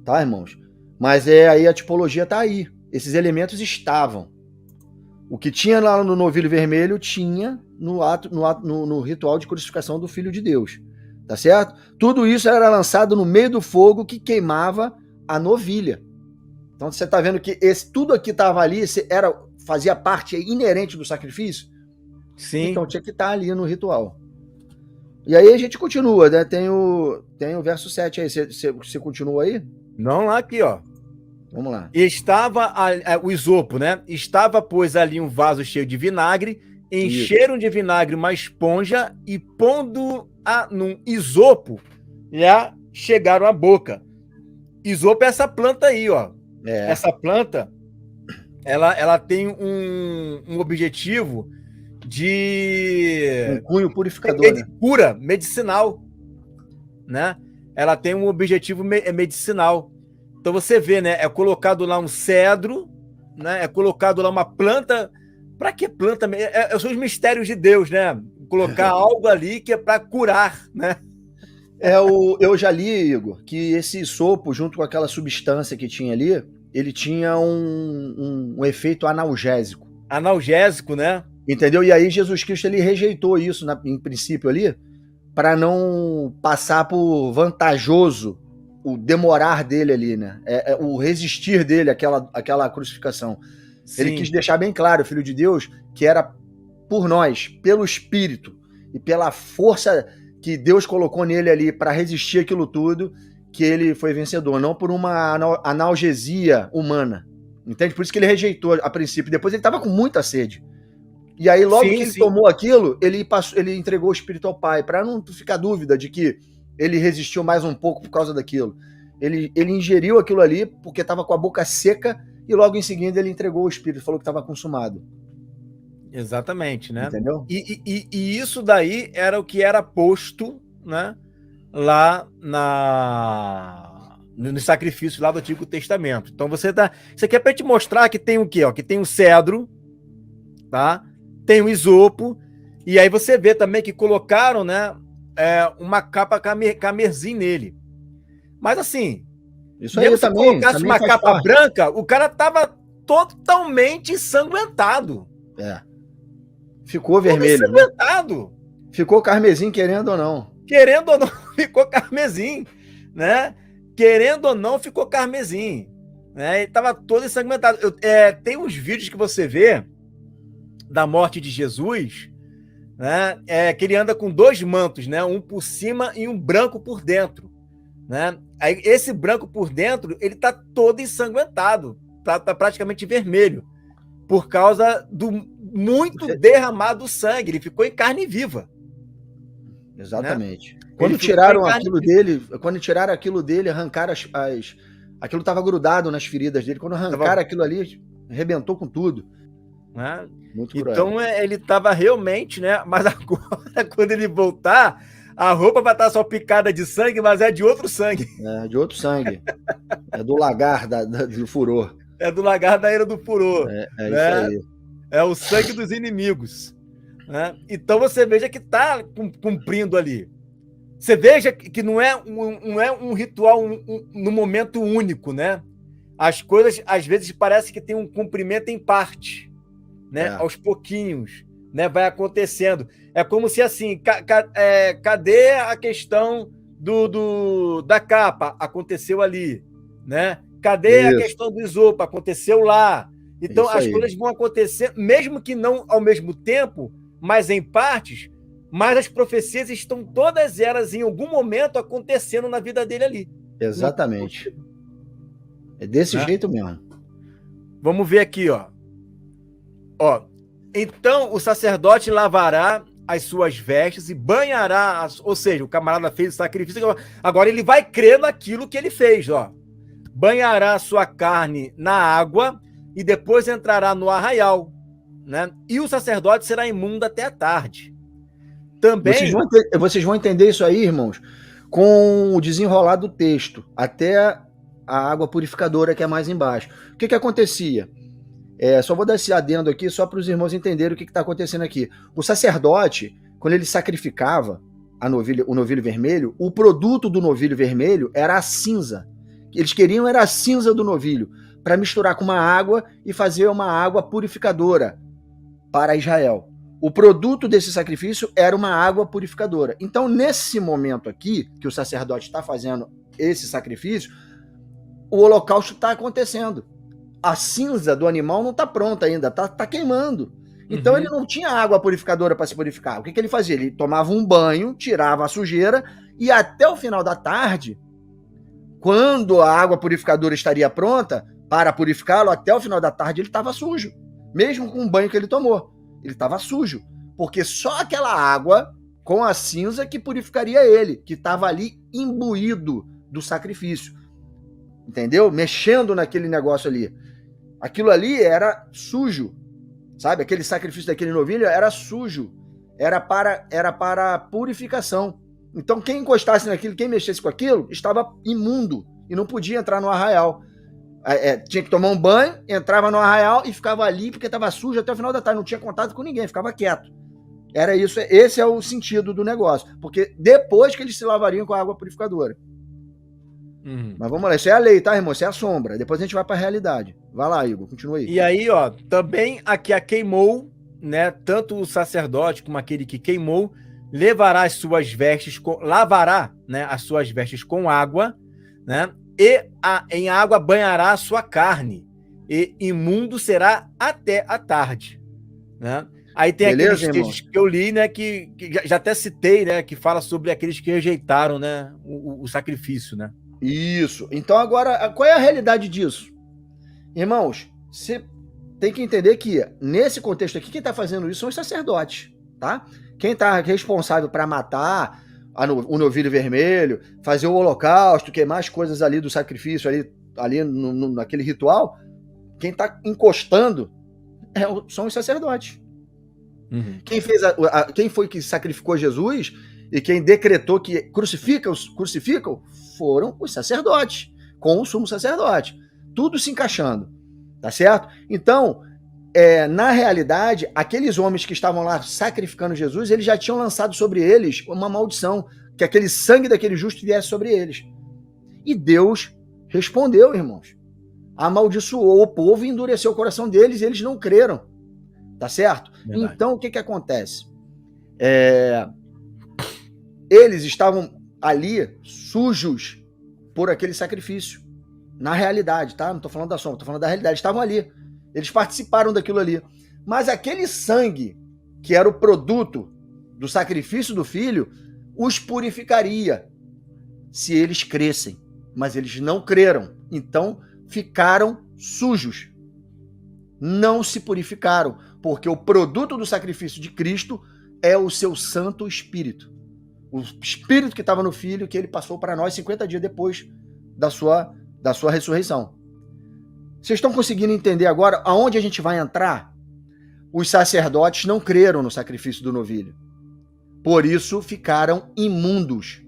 Tá, irmãos? Mas aí a tipologia tá aí. Esses elementos estavam. O que tinha lá no novilho vermelho tinha no ritual de crucificação do Filho de Deus. Tá certo? Tudo isso era lançado no meio do fogo que queimava a novilha. Então você tá vendo que tudo aqui estava ali, fazia parte inerente do sacrifício? Sim. Então tinha que estar ali no ritual. E aí a gente continua, né? Tem o verso 7 aí. Você continua aí? Não, lá aqui, ó. Vamos lá. Estava o isopo, né? Estava, pois, ali um vaso cheio de vinagre, encheram de vinagre uma esponja e pondo num isopo, já chegaram à boca. Isopo é essa planta aí, ó. Essa planta, ela tem um objetivo de... Um cunho purificador, de cura medicinal, né? Ela tem um objetivo medicinal. Então você vê, né? É colocado lá um cedro, né? É colocado lá uma planta. Para que planta? São os mistérios de Deus, né? Colocar algo ali que é para curar, né? Eu já li, Igor, que esse sopo, junto com aquela substância que tinha ali, ele tinha um efeito analgésico. Analgésico, né? Entendeu? E aí Jesus Cristo ele rejeitou isso em princípio ali, para não passar por vantajoso o demorar dele ali, né? O resistir dele àquela crucificação. Sim. Ele quis deixar bem claro, Filho de Deus, que era por nós, pelo Espírito e pela força que Deus colocou nele ali para resistir aquilo tudo, que ele foi vencedor, não por uma analgesia humana. Entende? Por isso que ele rejeitou a princípio. Depois ele estava com muita sede. E aí, logo que ele tomou aquilo, ele entregou o Espírito ao Pai, para não ficar dúvida de que ele resistiu mais um pouco por causa daquilo. Ele ingeriu aquilo ali porque estava com a boca seca e logo em seguida ele entregou o Espírito, falou que estava consumado. Exatamente, né? Entendeu? E isso daí era o que era posto, né? Lá no sacrifício lá do Antigo Testamento. Então isso aqui é para te mostrar que tem o quê? Ó, que tem o cedro, tá? Tem o isopo, e aí você vê também que colocaram, né, uma capa carmesim nele. Mas assim, isso aí se colocasse uma capa branca, o cara tava totalmente ensanguentado. Ficou vermelho. Ensanguentado. Né? Ficou carmesim, querendo ou não. Querendo ou não, ficou carmesim, né? Querendo ou não, ficou carmesim. Né? Ele tava todo ensanguentado. Tem uns vídeos que você vê da morte de Jesus, né? Que ele anda com 2 mantos, né? Um por cima e um branco por dentro, né? Aí, esse branco por dentro, ele tá todo ensanguentado, tá praticamente vermelho, por causa do muito derramado sangue. Ele ficou em carne viva. Exatamente. Né? Quando tiraram aquilo dele, arrancaram aquilo estava grudado nas feridas dele. Quando arrancaram aquilo ali, arrebentou com tudo. Né? Então ele estava realmente, né? Mas agora, quando ele voltar, a roupa vai estar salpicada de sangue, mas é de outro sangue. É de outro sangue. É do lagar do furor. É do lagar da era do furor. Né? Isso aí. É o sangue dos inimigos. Né? Então você veja que está cumprindo ali. Você veja que não é um ritual no momento único, né? As coisas, às vezes, parece que tem um cumprimento em parte. Né? Aos pouquinhos, né? Vai acontecendo. É como se assim, cadê a questão da capa? Aconteceu ali, né? Cadê a questão do isopo? Aconteceu lá. Então as coisas vão acontecer, mesmo que não ao mesmo tempo, mas em partes, mas as profecias estão todas elas em algum momento acontecendo na vida dele ali. Exatamente. É desse jeito mesmo. Vamos ver aqui, ó. Então o sacerdote lavará as suas vestes e banhará, ou seja, o camarada fez o sacrifício, agora ele vai crer naquilo que ele fez, ó. Banhará a sua carne na água e depois entrará no arraial, né? E o sacerdote será imundo até a tarde. Também... Vocês vão entender isso aí, irmãos, com o desenrolar do texto, até a água purificadora que é mais embaixo. O que acontecia? Só vou dar esse adendo aqui, só para os irmãos entenderem o que está acontecendo aqui. O sacerdote, quando ele sacrificava o novilho vermelho, o produto do novilho vermelho era a cinza. Eles queriam era a cinza do novilho, para misturar com uma água e fazer uma água purificadora para Israel. O produto desse sacrifício era uma água purificadora. Então, nesse momento aqui, que o sacerdote está fazendo esse sacrifício, o holocausto está acontecendo. A cinza do animal não está pronta ainda, tá queimando. Então ele não tinha água purificadora para se purificar. O que ele fazia? Ele tomava um banho, tirava a sujeira e até o final da tarde, quando a água purificadora estaria pronta, para purificá-lo, até o final da tarde ele estava sujo. Mesmo com o banho que ele tomou. Ele estava sujo. Porque só aquela água com a cinza que purificaria ele, que estava ali imbuído do sacrifício. Entendeu? Mexendo naquele negócio ali. Aquilo ali era sujo. Sabe? Aquele sacrifício daquele novilho era sujo. Era para purificação. Então quem encostasse naquilo, quem mexesse com aquilo, estava imundo e não podia entrar no arraial. Tinha que tomar um banho, entrava no arraial e ficava ali porque estava sujo até o final da tarde, não tinha contato com ninguém, ficava quieto. Era isso, esse é o sentido do negócio, porque depois que eles se lavariam com a água purificadora. Mas vamos lá, isso é a lei, tá, irmão? Isso é a sombra. Depois a gente vai para a realidade. Vai lá, Igor, continua aí. E aí, ó, também aqui a queimou, né? Tanto o sacerdote como aquele que queimou, lavará as suas vestes com água, né? E em água banhará a sua carne, e imundo será até a tarde, né? Aí tem aqueles textos que eu li, né, que já até citei, né, que fala sobre aqueles que rejeitaram, né, o sacrifício, né? Isso. Então agora, qual é a realidade disso? Irmãos, você tem que entender que nesse contexto aqui, quem está fazendo isso são os sacerdotes, tá? Quem está responsável para matar o novilho vermelho, fazer o holocausto, queimar as coisas ali do sacrifício, ali naquele ritual, quem está encostando são os sacerdotes. Uhum. Quem foi que sacrificou Jesus e quem decretou que crucificam foram os sacerdotes, com o sumo sacerdote. Tudo se encaixando, tá certo? Então, na realidade, aqueles homens que estavam lá sacrificando Jesus, eles já tinham lançado sobre eles uma maldição, que aquele sangue daquele justo viesse sobre eles. E Deus respondeu, irmãos. Amaldiçoou o povo e endureceu o coração deles e eles não creram. Tá certo? Verdade. Então, o que acontece? Eles estavam ali sujos por aquele sacrifício. Na realidade, tá? Não tô falando da sombra, tô falando da realidade. Estavam ali. Eles participaram daquilo ali. Mas aquele sangue, que era o produto do sacrifício do filho, os purificaria se eles crescem. Mas eles não creram. Então, ficaram sujos. Não se purificaram. Porque o produto do sacrifício de Cristo é o seu Santo Espírito. O Espírito que estava no Filho, que ele passou para nós 50 dias depois da sua ressurreição. Vocês estão conseguindo entender agora aonde a gente vai entrar? Os sacerdotes não creram no sacrifício do novilho. Por isso ficaram imundos.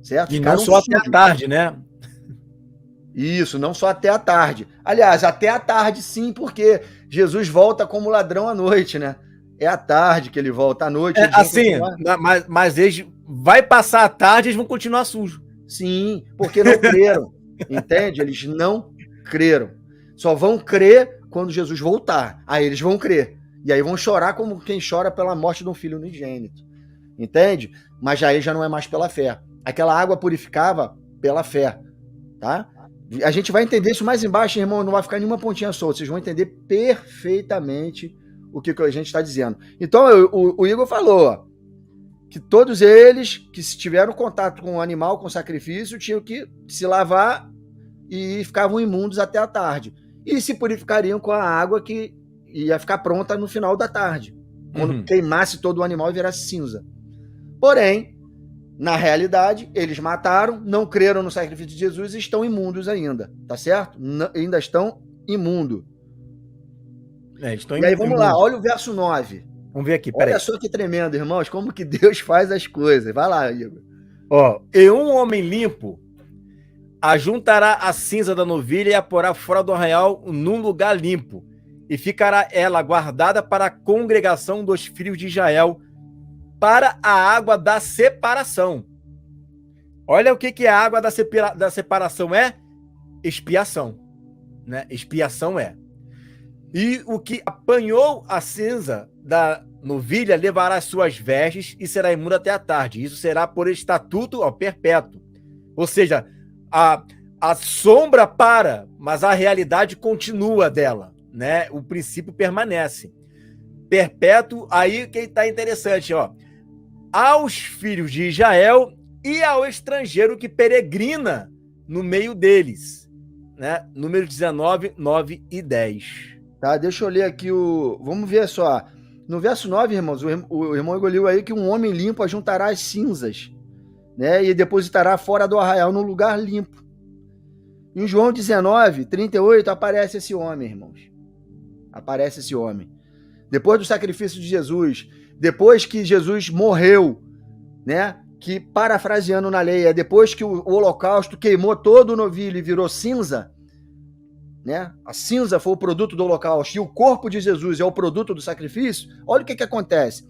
Certo? E ficaram não só sujos. Até a tarde, né? Isso, não só até a tarde. Aliás, até a tarde sim, porque Jesus volta como ladrão à noite, né? É à tarde que ele volta à noite. Assim, mas eles vai passar a tarde e eles vão continuar sujos. Sim, porque não creram. Entende? Eles não creram. Só vão crer quando Jesus voltar. Aí eles vão crer. E aí vão chorar como quem chora pela morte de um filho unigênito. Entende? Mas aí já não é mais pela fé. Aquela água purificava pela fé. Tá? A gente vai entender isso mais embaixo, irmão, não vai ficar nenhuma pontinha solta. Vocês vão entender perfeitamente o que a gente está dizendo. Então, o Igor falou, ó, que todos eles que tiveram contato com o animal, com o sacrifício, tinham que se lavar e ficavam imundos até a tarde. E se purificariam com a água que ia ficar pronta no final da tarde, quando queimasse todo o animal e virasse cinza. Porém, na realidade, eles mataram, não creram no sacrifício de Jesus e estão imundos ainda, tá certo? Ainda estão imundos. E aí, vamos lá, olha o verso 9. Vamos ver aqui, peraí. Olha só que tremendo, irmãos, como que Deus faz as coisas. Vai lá, Igor. Ó, e um homem limpo ajuntará a cinza da novilha e a porá fora do arraial num lugar limpo, e ficará ela guardada para a congregação dos filhos de Israel, para a água da separação. Olha o que a água da separação é? Expiação. Né? Expiação é. E o que apanhou a cinza da novilha levará as suas vestes e será imundo até a tarde. Isso será por estatuto perpétuo. Ou seja, a sombra para, mas a realidade continua dela. Né? O princípio permanece. Perpétuo, aí que está interessante, ó. Aos filhos de Israel e ao estrangeiro que peregrina no meio deles. né? Número 19, 9 e 10. Tá, deixa eu ler aqui o... Vamos ver só. No verso 9, irmãos, o irmão engoliu aí que um homem limpo ajuntará as cinzas, né? E depositará fora do arraial no lugar limpo. Em João 19, 38, aparece esse homem, irmãos. Aparece esse homem. Depois do sacrifício de Jesus, depois que Jesus morreu, né? Que, parafraseando na lei, é depois que o holocausto queimou todo o novilho e virou cinza, né? A cinza foi o produto do holocausto e o corpo de Jesus é o produto do sacrifício. Olha o que acontece.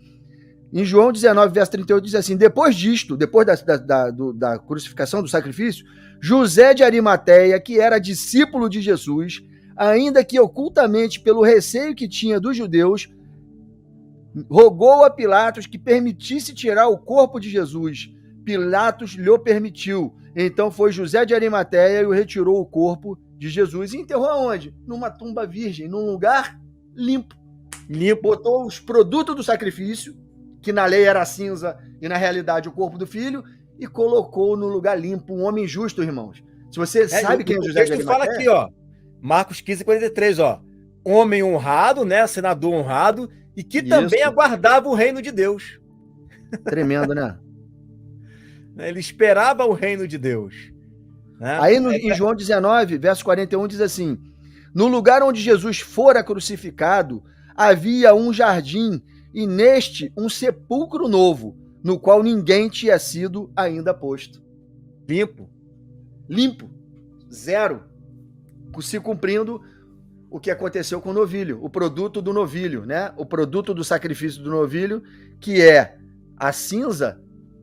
Em João 19, verso 38, diz assim: depois disto, depois da crucificação, do sacrifício, José de Arimateia, que era discípulo de Jesus, ainda que ocultamente pelo receio que tinha dos judeus, rogou a Pilatos que permitisse tirar o corpo de Jesus. Pilatos lhe permitiu. Então foi José de Arimateia e o retirou o corpo de Jesus e enterrou aonde? Numa tumba virgem, num lugar limpo. Botou os produtos do sacrifício, que na lei era cinza e na realidade o corpo do filho, e colocou no lugar limpo. Um homem justo, irmãos. Se você sabe quem é José de Arimateia... fala aqui, ó, Marcos 15, 43, ó. Homem honrado, né? Senador honrado, e que também aguardava o reino de Deus. Tremendo, né? Ele esperava o reino de Deus. Né? Aí em João 19, verso 41, diz assim: no lugar onde Jesus fora crucificado, havia um jardim, e neste um sepulcro novo, no qual ninguém tinha sido ainda posto. Limpo. Limpo. Zero. Se cumprindo o que aconteceu com o novilho, o produto do novilho, né? O produto do sacrifício do novilho, que é a cinza,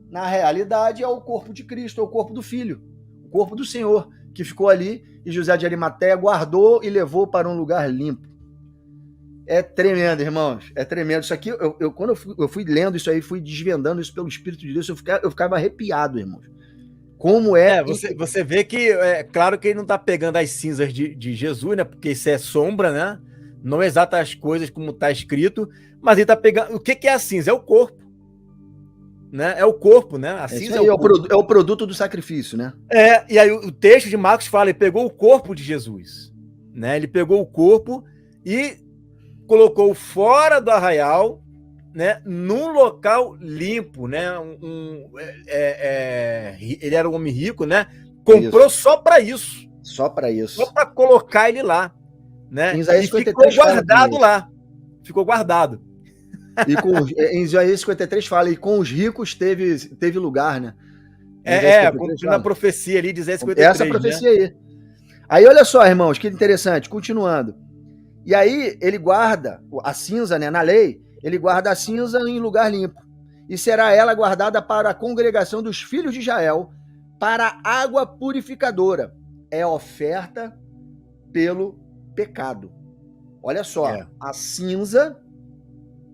na realidade é o corpo de Cristo, é o corpo do Filho, o corpo do Senhor, que ficou ali e José de Arimateia guardou e levou para um lugar limpo. É tremendo, irmãos, é tremendo. Isso aqui, quando eu fui lendo isso aí, fui desvendando isso pelo Espírito de Deus, eu ficava arrepiado, irmãos. Como é... Você vê que, é claro que ele não está pegando as cinzas de Jesus, né? Porque isso é sombra, né? Não exata as coisas como está escrito, mas ele está pegando... O que é a cinza? É o corpo. Né? É o corpo, né? A cinza é o produto do sacrifício, né? E aí o texto de Marcos fala, ele pegou o corpo de Jesus, né? Ele pegou o corpo e colocou fora do arraial, né? Num local limpo, né? Ele era um homem rico, né? Comprou só para isso. Só para isso. Só para colocar ele lá, né? E ficou guardado lá. Ficou guardado. E em Isaías 53 fala, e com os ricos teve lugar, né? Cumprindo a profecia ali de Isaías 53. Essa profecia, né? Aí. Aí olha só, irmãos, que interessante, continuando. E aí ele guarda a cinza, né? Na lei, ele guarda a cinza em lugar limpo. E será ela guardada para a congregação dos filhos de Israel, para água purificadora. É oferta pelo pecado. Olha só, a cinza...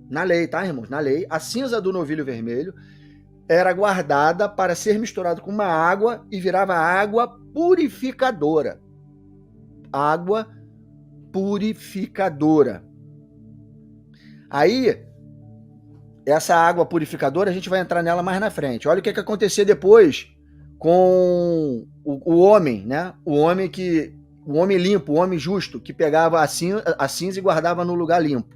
Na lei, tá, irmãos? Na lei, a cinza do novilho vermelho era guardada para ser misturado com uma água e virava água purificadora. Água purificadora. Aí, essa água purificadora, a gente vai entrar nela mais na frente. Olha o que aconteceu depois com o homem, né? O homem limpo, o homem justo, que pegava a cinza e guardava no lugar limpo.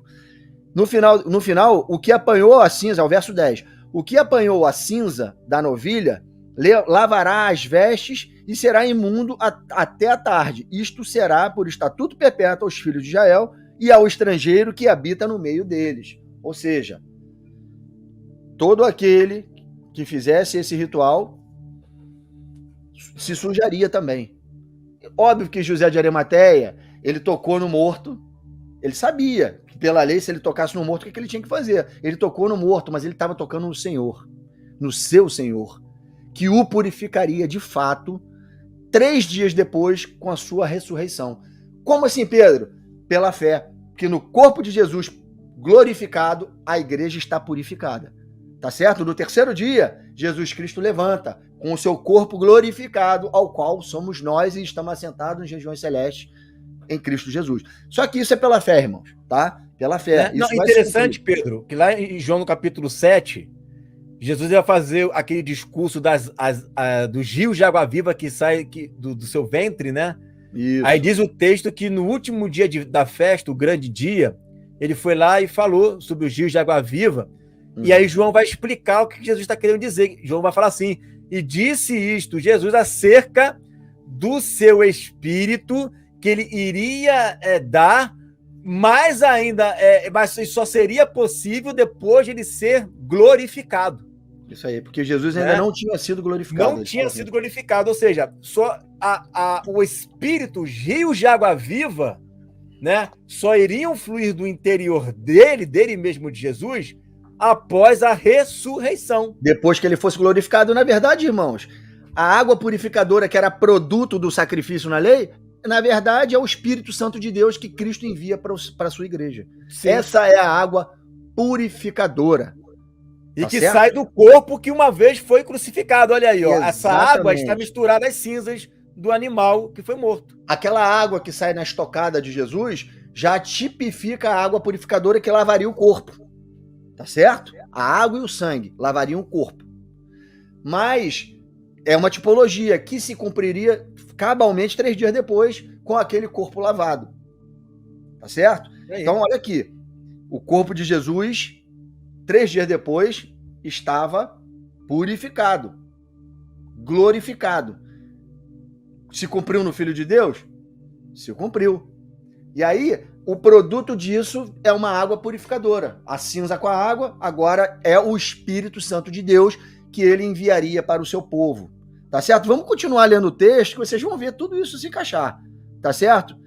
No final, o que apanhou a cinza, ao verso 10, o que apanhou a cinza da novilha, lavará as vestes e será imundo até a tarde. Isto será por estatuto perpétuo aos filhos de Israel e ao estrangeiro que habita no meio deles. Ou seja, todo aquele que fizesse esse ritual se sujaria também. Óbvio que José de Arimateia, ele tocou no morto, ele sabia que pela lei, se ele tocasse no morto, o que ele tinha que fazer? Ele tocou no morto, mas ele estava tocando no Senhor, no seu Senhor, que o purificaria de fato 3 dias depois com a sua ressurreição. Como assim, Pedro? Pela fé, que no corpo de Jesus glorificado, a igreja está purificada. Tá certo? No 3º dia, Jesus Cristo levanta com o seu corpo glorificado, ao qual somos nós e estamos assentados nas regiões celestes em Cristo Jesus. Só que isso é pela fé, irmãos, tá? Pela fé. Não, interessante, Pedro, que lá em João no capítulo 7, Jesus ia fazer aquele discurso dos rios de água viva que saem do seu ventre, né? Isso. Aí diz o texto que no último dia da festa, o grande dia, ele foi lá e falou sobre os rios de água viva. E aí João vai explicar o que Jesus está querendo dizer. João vai falar assim: e disse isto Jesus acerca do seu espírito que ele iria dar, mais ainda, mas isso só seria possível depois de ele ser glorificado. Isso aí, porque Jesus ainda não tinha sido glorificado. Não tinha sido glorificado, ou seja, só o Espírito, os rios de água viva, né, só iriam fluir do interior dele mesmo, de Jesus, após a ressurreição. Depois que ele fosse glorificado. Na verdade, irmãos, a água purificadora que era produto do sacrifício na lei, na verdade é o Espírito Santo de Deus que Cristo envia para a sua igreja. Sim. Essa é a água purificadora. E que sai do corpo que uma vez foi crucificado. Olha aí, ó. Exatamente. Essa água está misturada às cinzas do animal que foi morto. Aquela água que sai na estocada de Jesus já tipifica a água purificadora que lavaria o corpo. Tá certo? A água e o sangue lavariam o corpo. Mas é uma tipologia que se cumpriria cabalmente 3 dias depois com aquele corpo lavado. Tá certo? Então, olha aqui. O corpo de Jesus, 3 dias depois, estava purificado, glorificado. Se cumpriu no Filho de Deus? Se cumpriu. E aí, o produto disso é uma água purificadora. A cinza com a água, agora é o Espírito Santo de Deus que ele enviaria para o seu povo. Tá certo? Vamos continuar lendo o texto, que vocês vão ver tudo isso se encaixar. Tá certo?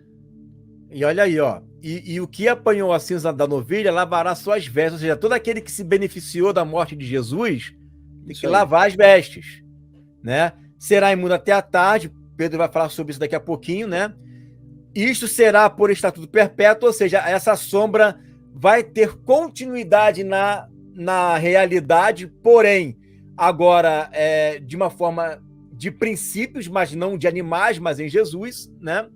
E olha aí, ó. E o que apanhou a cinza da novilha lavará suas vestes. Ou seja, todo aquele que se beneficiou da morte de Jesus tem que lavar as vestes, né? Será imundo até a tarde. Pedro vai falar sobre isso daqui a pouquinho, né? Isto será por estatuto perpétuo, ou seja, essa sombra vai ter continuidade na realidade, porém, agora de uma forma de princípios, mas não de animais, mas em Jesus, né?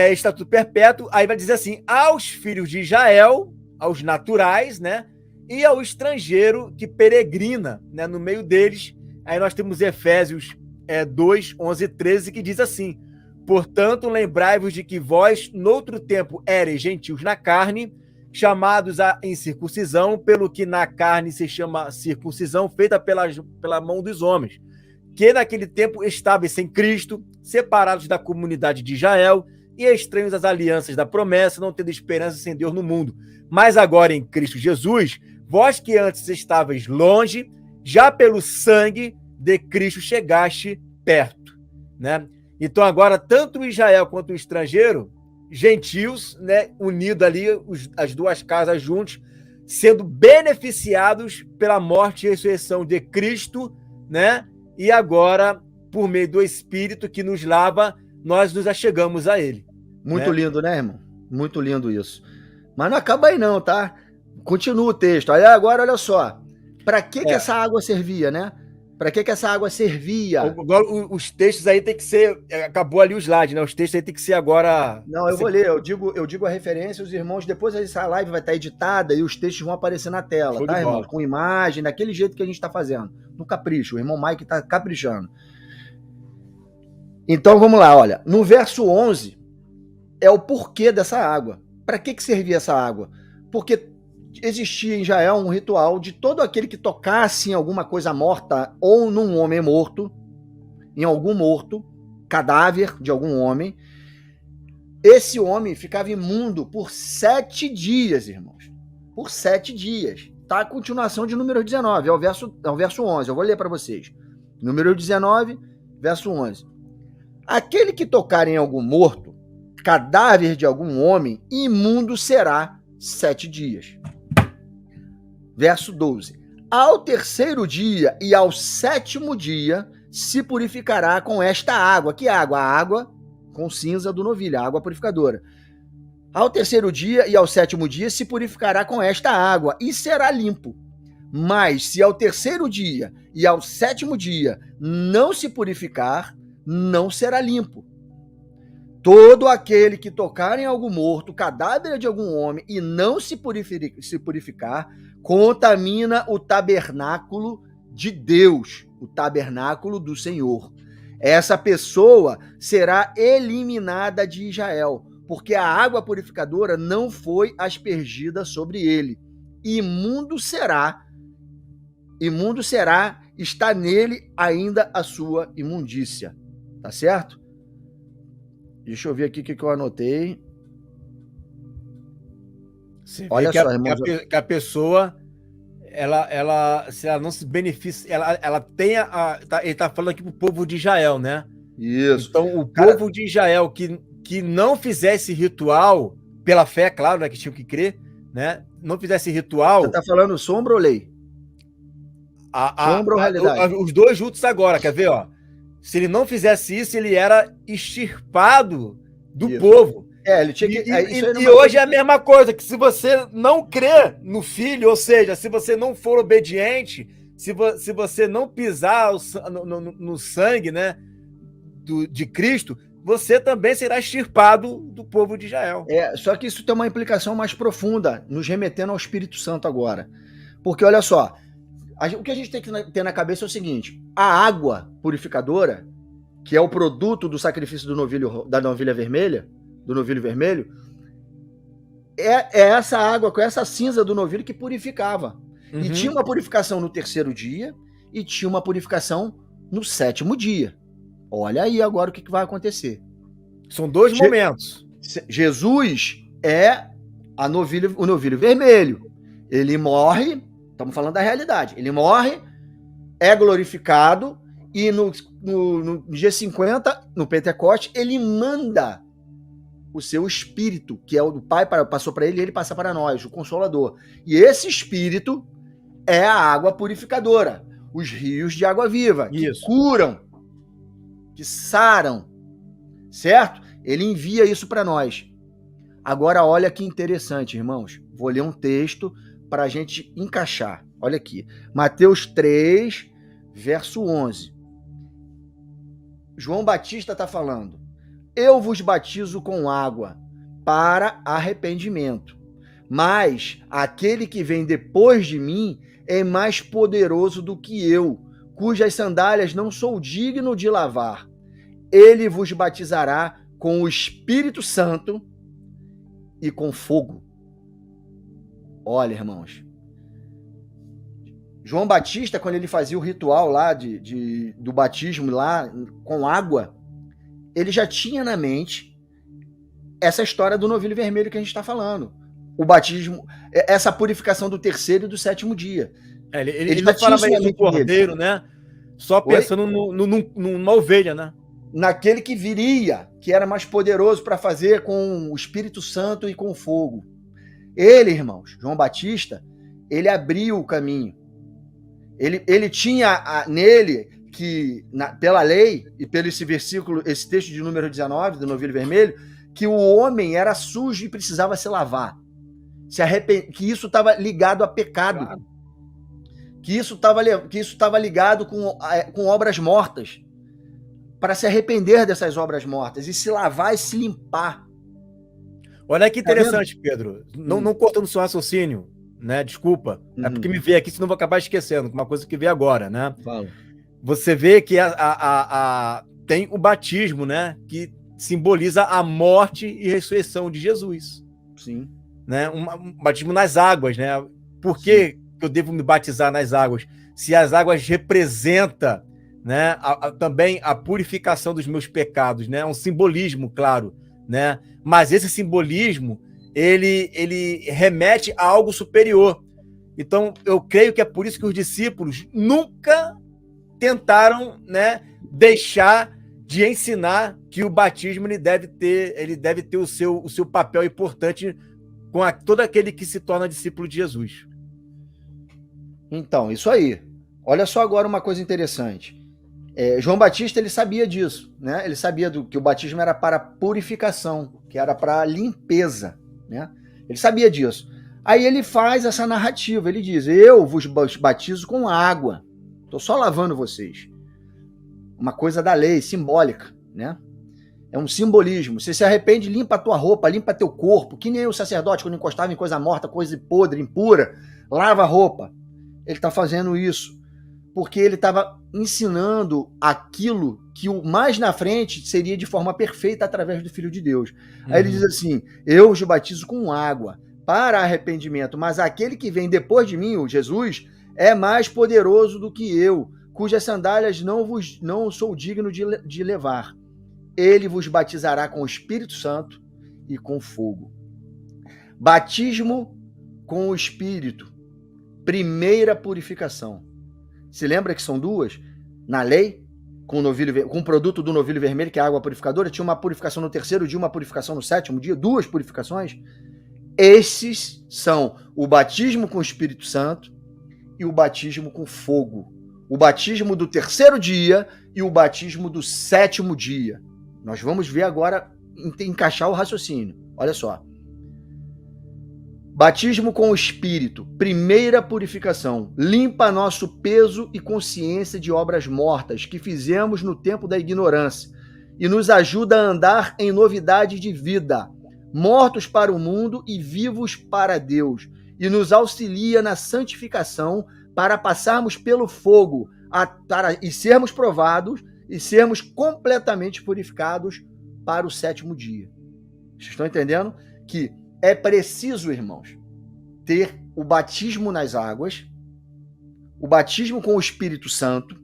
Estatuto perpétuo. Aí vai dizer assim: aos filhos de Israel, aos naturais, né? E ao estrangeiro que peregrina, né, no meio deles. Aí nós temos Efésios 2, 11 e 13, que diz assim: portanto, lembrai-vos de que vós, noutro tempo, éreis gentios na carne, chamados à incircuncisão, pelo que na carne se chama circuncisão, feita pela mão dos homens, que naquele tempo estáveis sem Cristo, separados da comunidade de Israel e estranhos às alianças da promessa, não tendo esperança sem Deus no mundo. Mas agora em Cristo Jesus, vós que antes estáveis longe, já pelo sangue de Cristo chegaste perto, né? Então agora tanto o Israel quanto o estrangeiro, gentios, né, unidos ali, as duas casas juntos, sendo beneficiados pela morte e ressurreição de Cristo, né? E agora, por meio do Espírito que nos lava, nós nos achegamos a Ele. Muito lindo, né, irmão? Muito lindo isso. Mas não acaba aí não, tá? Continua o texto. Aí agora, olha só. Para que essa água servia, né? Para que essa água servia? Agora, os textos aí tem que ser... Acabou ali o slide, né? Os textos aí tem que ser agora... Não, eu vou ler. Eu digo a referência, os irmãos... Depois essa live vai estar editada e os textos vão aparecer na tela, show, tá, irmão? Com imagem, daquele jeito que a gente está fazendo. No capricho. O irmão Mike está caprichando. Então, vamos lá, olha. No verso 11, é o porquê dessa água. Para que servia essa água? Porque existia em Israel um ritual de todo aquele que tocasse em alguma coisa morta ou num homem morto, em algum morto, cadáver de algum homem, esse homem ficava imundo por 7 dias, irmãos. Por 7 dias. Tá a continuação de número 19, é o verso 11. Eu vou ler para vocês. Número 19, verso 11. Aquele que tocar em algum morto, cadáver de algum homem, imundo será 7 dias. Verso 12. Ao 3º dia e ao 7º dia se purificará com esta água. Que água? A água com cinza do novilho, a água purificadora. Ao 3º dia e ao 7º dia se purificará com esta água e será limpo. Mas se ao 3º dia e ao 7º dia não se purificar, não será limpo. Todo aquele que tocar em algo morto, cadáver de algum homem, e não se purificar, contamina o tabernáculo de Deus, o tabernáculo do Senhor. essa pessoa será eliminada de Israel, porque a água purificadora não foi aspergida sobre ele. Imundo será, está nele ainda a sua imundícia. Tá certo? Deixa eu ver aqui o que eu anotei. Você Olha só, irmãos, que a pessoa, se ela não se beneficia, ela tem ele tá falando aqui pro povo de Israel, né? Isso. Então, o povo de Israel que não fizesse ritual, pela fé, claro, né, que tinha que crer, né? Não fizesse ritual... Você tá falando sombra ou lei? Sombra ou realidade? Os dois juntos agora, quer ver, ó? Se ele não fizesse isso, ele era extirpado do povo. Ele tinha que... E hoje é a mesma coisa, que se você não crer no Filho, ou seja, se você não for obediente, se você não pisar no sangue, né, de Cristo, você também será extirpado do povo de Israel. Só que isso tem uma implicação mais profunda, nos remetendo ao Espírito Santo agora. Porque, olha só, o que a gente tem que ter na cabeça é o seguinte: a água purificadora, que é o produto do sacrifício da novilha vermelha, do novilho vermelho, é essa água, com essa cinza do novilho que purificava. E tinha uma purificação no terceiro dia e tinha uma purificação no sétimo dia. Olha aí agora o que vai acontecer. São dois momentos. Jesus é o novilho vermelho. Ele morre, estamos falando da realidade, ele morre, é glorificado e no dia 50, no Pentecoste, ele manda o seu Espírito, que é o do Pai, passou para ele e ele passa para nós, o Consolador. E esse Espírito é a água purificadora, os rios de água viva, que curam, que saram, certo? Ele envia isso para nós. Agora, olha que interessante, irmãos. Vou ler um texto para a gente encaixar. Olha aqui. Mateus 3, verso 11. João Batista está falando: eu vos batizo com água para arrependimento, mas aquele que vem depois de mim é mais poderoso do que eu, cujas sandálias não sou digno de lavar. Ele vos batizará com o Espírito Santo e com fogo. Olha, irmãos, João Batista, quando ele fazia o ritual lá do batismo lá com água, ele já tinha na mente essa história do novilho vermelho que a gente está falando. O batismo, essa purificação do terceiro e do sétimo dia. Ele não falava isso no cordeiro, né? Só pensando numa ovelha, né? Naquele que viria, que era mais poderoso para fazer com o Espírito Santo e com o fogo. Ele, irmãos, João Batista, ele abriu o caminho. Ele tinha nele que, pela lei, e pelo esse versículo, esse texto de número 19, do novilho vermelho, que o homem era sujo e precisava se lavar. Que isso estava ligado a pecado. Claro. Que isso estava ligado com obras mortas. Para se arrepender dessas obras mortas e se lavar e se limpar. Olha que interessante, Pedro. Não cortando o seu raciocínio, né? Desculpa. É porque me veio aqui, senão vou acabar esquecendo. Uma coisa que veio agora, né? Fala. Você vê que tem o batismo, né? Que simboliza a morte e ressurreição de Jesus. Sim. Né? Um batismo nas águas, né? Por que eu devo me batizar nas águas? Se as águas representam, né, também a purificação dos meus pecados, né? Um simbolismo, claro, né? Mas esse simbolismo, ele remete a algo superior. Então, eu creio que é por isso que os discípulos nunca tentaram, né, deixar de ensinar que o batismo ele deve ter o seu papel importante com todo aquele que se torna discípulo de Jesus. Então, isso aí. Olha só agora uma coisa interessante. João Batista, ele sabia disso, né? Ele sabia que o batismo era para purificação, que era para limpeza, né? Ele sabia disso. Aí ele faz essa narrativa, ele diz: eu vos batizo com água, estou só lavando vocês. Uma coisa da lei, simbólica, né? É um simbolismo. Você se arrepende, limpa a tua roupa, limpa teu corpo, que nem o sacerdote quando encostava em coisa morta, coisa podre, impura, lava a roupa. Ele está fazendo isso porque ele estava ensinando aquilo que o mais na frente seria de forma perfeita através do Filho de Deus. Aí ele diz assim: eu os batizo com água para arrependimento, mas aquele que vem depois de mim, o Jesus, é mais poderoso do que eu, cujas sandálias não sou digno de levar. Ele vos batizará com o Espírito Santo e com fogo. Batismo com o Espírito, primeira purificação. Se lembra que são duas? Na lei, com o produto do novilho vermelho, que é a água purificadora, tinha uma purificação no terceiro dia, uma purificação no sétimo dia, duas purificações. Esses são o batismo com o Espírito Santo e o batismo com fogo. O batismo do terceiro dia e o batismo do sétimo dia. Nós vamos ver agora, encaixar o raciocínio. Olha só. Batismo com o Espírito, primeira purificação, limpa nosso peso e consciência de obras mortas que fizemos no tempo da ignorância e nos ajuda a andar em novidade de vida, mortos para o mundo e vivos para Deus, e nos auxilia na santificação para passarmos pelo fogo e sermos provados e sermos completamente purificados para o sétimo dia. Vocês estão entendendo que é preciso, irmãos, ter o batismo nas águas, o batismo com o Espírito Santo,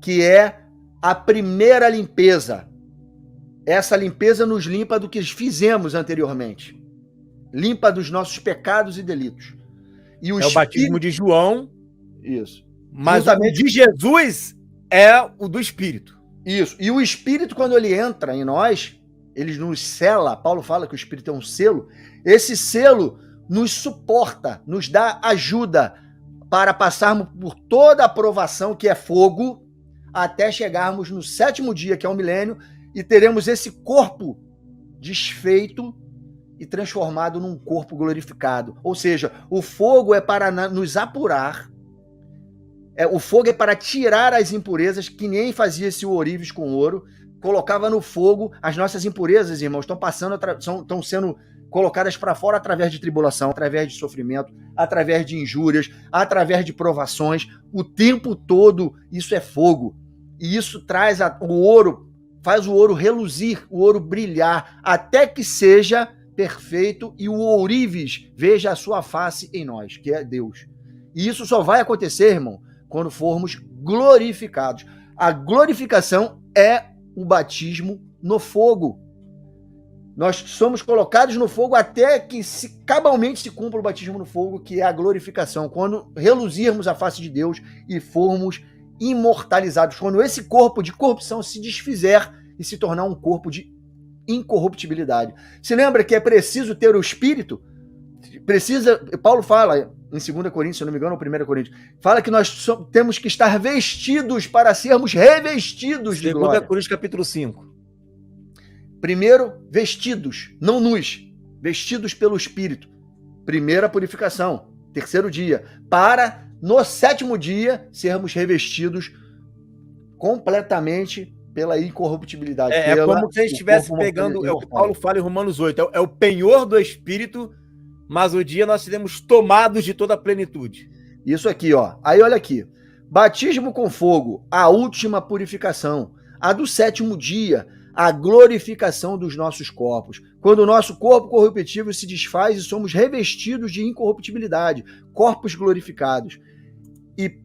que é a primeira limpeza. Essa limpeza nos limpa do que fizemos anteriormente. Limpa dos nossos pecados e delitos. E o batismo de João. Isso. Mas o de Jesus é o do Espírito. Isso. E o Espírito, quando ele entra em nós, ele nos sela. Paulo fala que o Espírito é um selo. Esse selo nos suporta, nos dá ajuda para passarmos por toda a provação, que é fogo, até chegarmos no sétimo dia, que é o milênio, e teremos esse corpo desfeito e transformado num corpo glorificado. Ou seja, o fogo é para nos apurar, o fogo é para tirar as impurezas, que nem fazia-se o ourives com ouro, colocava no fogo as nossas impurezas, irmãos, estão sendo colocadas para fora através de tribulação, através de sofrimento, através de injúrias, através de provações, o tempo todo isso é fogo. E isso traz o ouro, faz o ouro reluzir, o ouro brilhar, até que seja perfeito e o ourives veja a sua face em nós, que é Deus. E isso só vai acontecer, irmão, quando formos glorificados. A glorificação é o batismo no fogo. Nós somos colocados no fogo até que cabalmente se cumpra o batismo no fogo, que é a glorificação, quando reluzirmos a face de Deus e formos imortalizados, quando esse corpo de corrupção se desfizer e se tornar um corpo de incorruptibilidade. Se lembra que é preciso ter o Espírito? Paulo fala em 2 Coríntios, se eu não me engano, ou 1 Coríntios, fala que nós temos que estar vestidos para sermos revestidos de glória. 2 Coríntios capítulo 5. Primeiro, vestidos, não nus, vestidos pelo Espírito. Primeira purificação, terceiro dia, para no sétimo dia sermos revestidos completamente pela incorruptibilidade. É como se a gente estivesse pegando, é o que Paulo fala em Romanos 8, é o penhor do Espírito, mas o dia nós seremos tomados de toda a plenitude. Isso aqui, ó. Aí olha aqui. Batismo com fogo, a última purificação. A do sétimo dia, a glorificação dos nossos corpos. Quando o nosso corpo corruptível se desfaz e somos revestidos de incorruptibilidade, corpos glorificados. E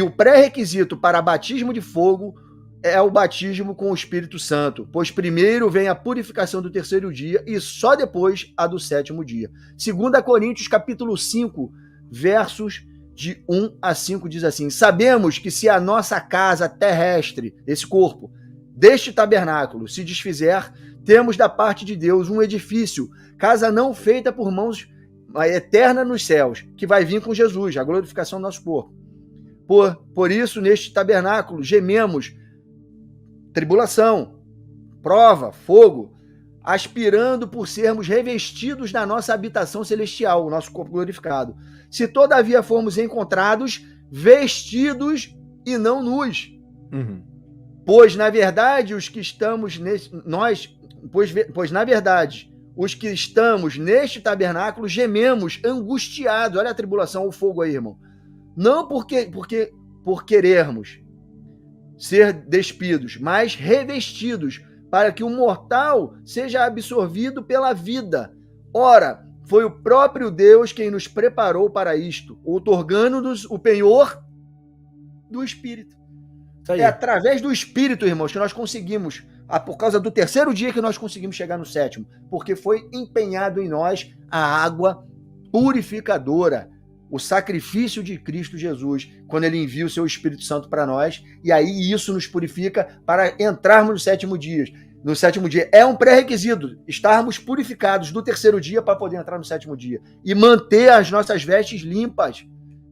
o pré-requisito para batismo de fogo é o batismo com o Espírito Santo, pois primeiro vem a purificação do terceiro dia e só depois a do sétimo dia. 2 Coríntios capítulo 5, versos de 1 a 5 diz assim: sabemos que se a nossa casa terrestre, esse corpo, deste tabernáculo se desfizer, temos da parte de Deus um edifício, casa não feita por mãos, eterna nos céus, que vai vir com Jesus, a glorificação do nosso corpo. Por isso, neste tabernáculo, gememos tribulação, prova, fogo, aspirando por sermos revestidos da nossa habitação celestial, o nosso corpo glorificado. Se todavia formos encontrados vestidos e não nus. Pois na verdade os que estamos neste tabernáculo gememos angustiados. Olha a tribulação, o fogo aí, irmão. não por querermos ser despidos, mas revestidos, para que o mortal seja absorvido pela vida. Ora, foi o próprio Deus quem nos preparou para isto, outorgando-nos o penhor do Espírito. É através do Espírito, irmãos, que nós conseguimos, por causa do terceiro dia que nós conseguimos chegar no sétimo, porque foi empenhado em nós a água purificadora, o sacrifício de Cristo Jesus, quando ele envia o seu Espírito Santo para nós, e aí isso nos purifica para entrarmos no sétimo dia. No sétimo dia é um pré-requisito estarmos purificados do terceiro dia para poder entrar no sétimo dia e manter as nossas vestes limpas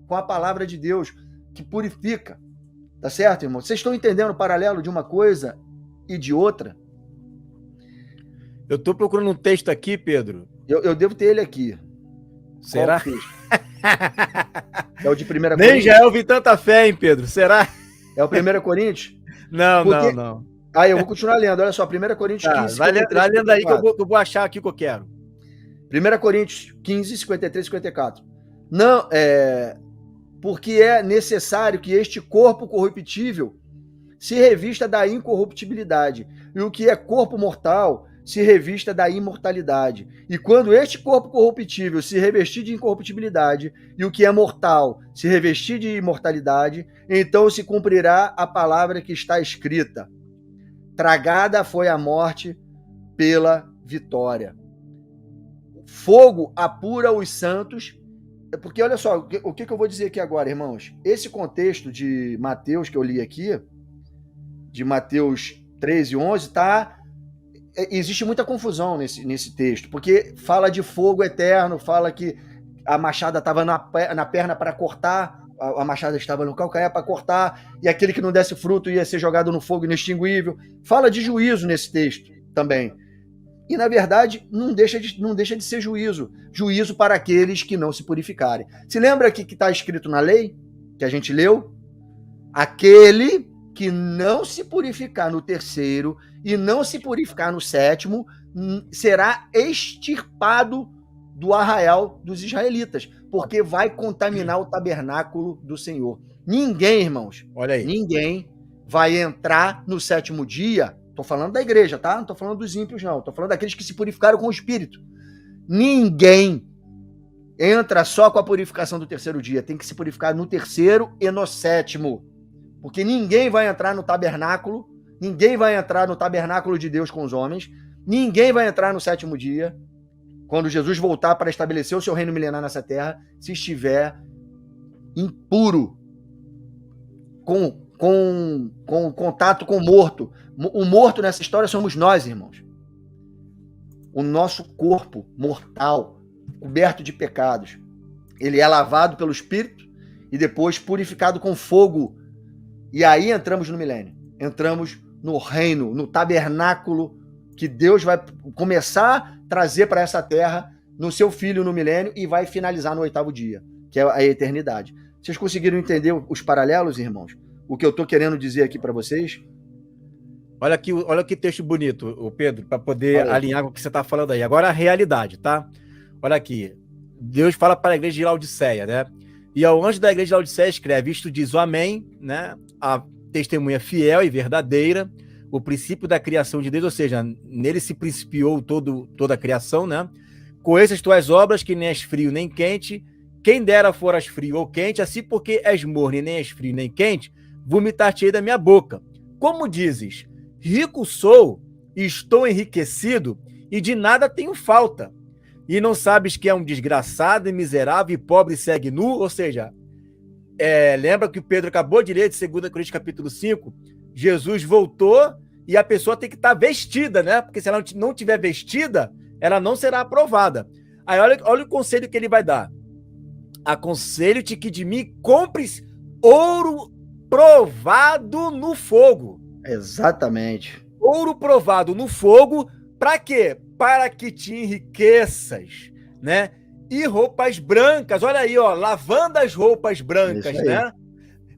com a palavra de Deus que purifica. Tá certo, irmão? Vocês estão entendendo o paralelo de uma coisa e de outra? Eu estou procurando um texto aqui, Pedro. Eu devo ter ele aqui. Será? É o de 1 Coríntios. Nem já ouvi tanta fé, hein, Pedro? Será? É o 1 Coríntios? Não. Aí eu vou continuar lendo. Olha só, 1 Coríntios 15, vai lendo aí que eu vou achar aqui o que eu quero. 1 Coríntios 15, 53 e 54. Não, porque é necessário que este corpo corruptível se revista da incorruptibilidade, e o que é corpo mortal se revista da imortalidade. E quando este corpo corruptível se revestir de incorruptibilidade, e o que é mortal se revestir de imortalidade, então se cumprirá a palavra que está escrita: tragada foi a morte pela vitória. Fogo apura os santos. Porque olha só, o que eu vou dizer aqui agora, irmãos? Esse contexto de Mateus que eu li aqui, de Mateus 13, 11, existe muita confusão nesse texto, porque fala de fogo eterno, fala que a machada estava na perna para cortar, a machada estava no calcanhar para cortar, e aquele que não desse fruto ia ser jogado no fogo inextinguível. Fala de juízo nesse texto também. E, na verdade, não deixa de ser juízo. Juízo para aqueles que não se purificarem. Se lembra que está escrito na lei, que a gente leu? Aquele que não se purificar no terceiro e não se purificar no sétimo, será extirpado do arraial dos israelitas, porque vai contaminar o tabernáculo do Senhor. Ninguém, irmãos, olha aí, ninguém vai entrar no sétimo dia. Estou falando da igreja, tá? Não estou falando dos ímpios, não. Estou falando daqueles que se purificaram com o Espírito. Ninguém entra só com a purificação do terceiro dia. Tem que se purificar no terceiro e no sétimo. Porque ninguém vai entrar no tabernáculo. Ninguém vai entrar no tabernáculo de Deus com os homens. Ninguém vai entrar no sétimo dia, quando Jesus voltar para estabelecer o seu reino milenar nessa terra, se estiver impuro, com contato com o morto. O morto nessa história somos nós, irmãos. O nosso corpo mortal, coberto de pecados, ele é lavado pelo Espírito e depois purificado com fogo. E aí entramos no milênio. Entramos no reino, no tabernáculo que Deus vai começar a trazer para essa terra no seu Filho no milênio e vai finalizar no oitavo dia, que é a eternidade. Vocês conseguiram entender os paralelos, irmãos? O que eu estou querendo dizer aqui para vocês? Olha que texto bonito, o Pedro, para poder alinhar com o que você está falando aí. Agora a realidade, tá? Olha aqui. Deus fala para a igreja de Laodiceia, né? E ao anjo da igreja de Laodiceia escreve: isto diz o Amém, né? A testemunha fiel e verdadeira, o princípio da criação de Deus, ou seja, nele se principiou toda a criação, né? Conheça as tuas obras, que nem és frio nem quente. Quem dera foras frio ou quente, assim porque és morno e nem és frio nem quente, vomitar-te-ei da minha boca. Como dizes: rico sou e estou enriquecido, e de nada tenho falta. E não sabes que é um desgraçado e miserável e pobre segue nu? Ou seja, lembra que o Pedro acabou de ler de 2 Coríntios capítulo 5? Jesus voltou e a pessoa tem que estar vestida, né? Porque se ela não tiver vestida, ela não será aprovada. Aí olha o conselho que ele vai dar. Aconselho-te que de mim compres ouro provado no fogo. Exatamente. Ouro provado no fogo, para quê? Para que te enriqueças, né? E roupas brancas, olha aí, ó, lavando as roupas brancas, né?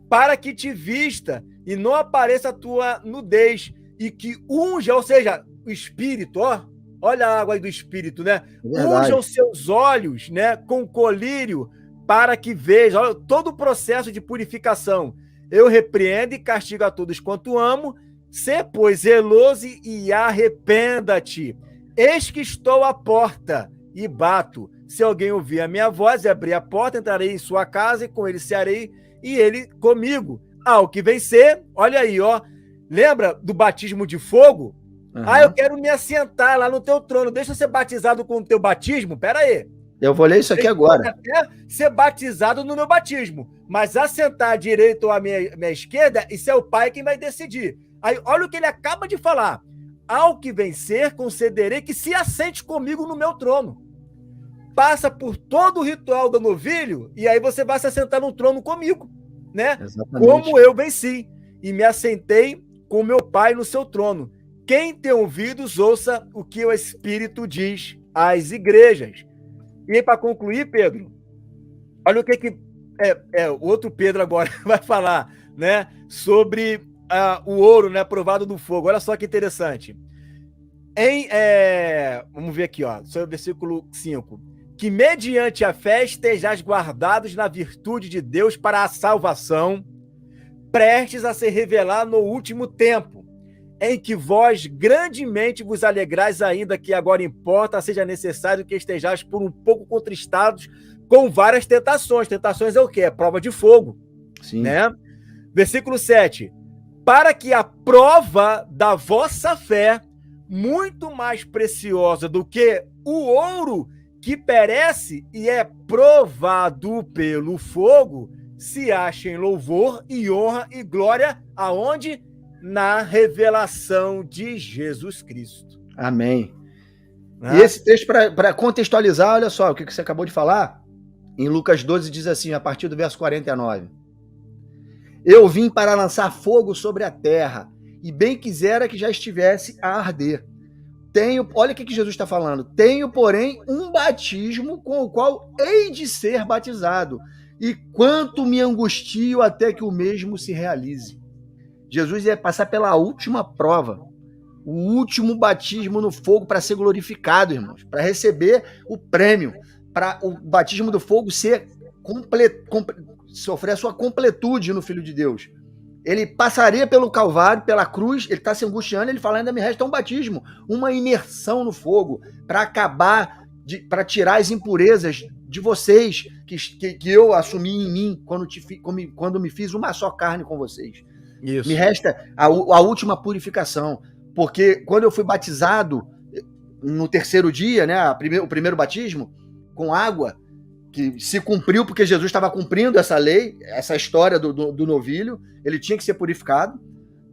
Para que te vista e não apareça a tua nudez, e que unja, ou seja, o Espírito, ó, olha a água aí do Espírito, né? Unja os seus olhos, né, com colírio, para que veja, olha, todo o processo de purificação. Eu repreendo e castigo a todos quanto amo, sê, pois, zeloso e arrependa-te. Eis que estou à porta e bato. Se alguém ouvir a minha voz e abrir a porta, entrarei em sua casa e com ele cearei e ele comigo. Ao que vencer, olha aí, ó. Lembra do batismo de fogo? Uhum. Eu quero me assentar lá no teu trono. Deixa eu ser batizado com o teu batismo? Pera aí. Eu vou ler isso aqui agora. Até ser batizado no meu batismo, mas assentar à direita ou à minha esquerda, isso é o Pai quem vai decidir. Aí, olha o que ele acaba de falar. Ao que vencer, concederei que se assente comigo no meu trono. Passa por todo o ritual do novilho e aí você vai se assentar no trono comigo, né? Exatamente. Como eu venci e me assentei com meu Pai no seu trono. Quem tem ouvidos, ouça o que o Espírito diz às igrejas. E aí, para concluir, Pedro, olha o que o outro Pedro agora vai falar, né? Sobre o ouro, né? Provado do fogo. Olha só que interessante. Vamos ver aqui, ó, sobre o versículo 5. Que mediante a fé estejais guardados na virtude de Deus para a salvação, prestes a se revelar no último tempo, em que vós grandemente vos alegrais, ainda que agora importa, seja necessário que estejais por um pouco contristados com várias tentações. Tentações é o quê? É prova de fogo. Sim. Né? Versículo 7. Para que a prova da vossa fé, muito mais preciosa do que o ouro que perece e é provado pelo fogo, se ache em louvor e honra e glória, aonde? Na revelação de Jesus Cristo. Amém. E esse texto, para contextualizar, olha só o que você acabou de falar, em Lucas 12 diz assim, a partir do verso 49. Eu vim para lançar fogo sobre a terra, e bem quisera que já estivesse a arder. Olha o que Jesus está falando. Tenho, porém, um batismo com o qual hei de ser batizado, e quanto me angustio até que o mesmo se realize. Jesus ia passar pela última prova, o último batismo no fogo para ser glorificado, irmãos, para receber o prêmio, para o batismo do fogo sofrer a sua completude no Filho de Deus. Ele passaria pelo Calvário, pela cruz, ele está se angustiando, ele fala, ainda me resta um batismo, uma imersão no fogo, para acabar, para tirar as impurezas de vocês, que eu assumi em mim, quando me fiz uma só carne com vocês. Isso. Me resta a última purificação, porque quando eu fui batizado no terceiro dia, né, o primeiro batismo, com água, que se cumpriu porque Jesus estava cumprindo essa lei, essa história do novilho, ele tinha que ser purificado,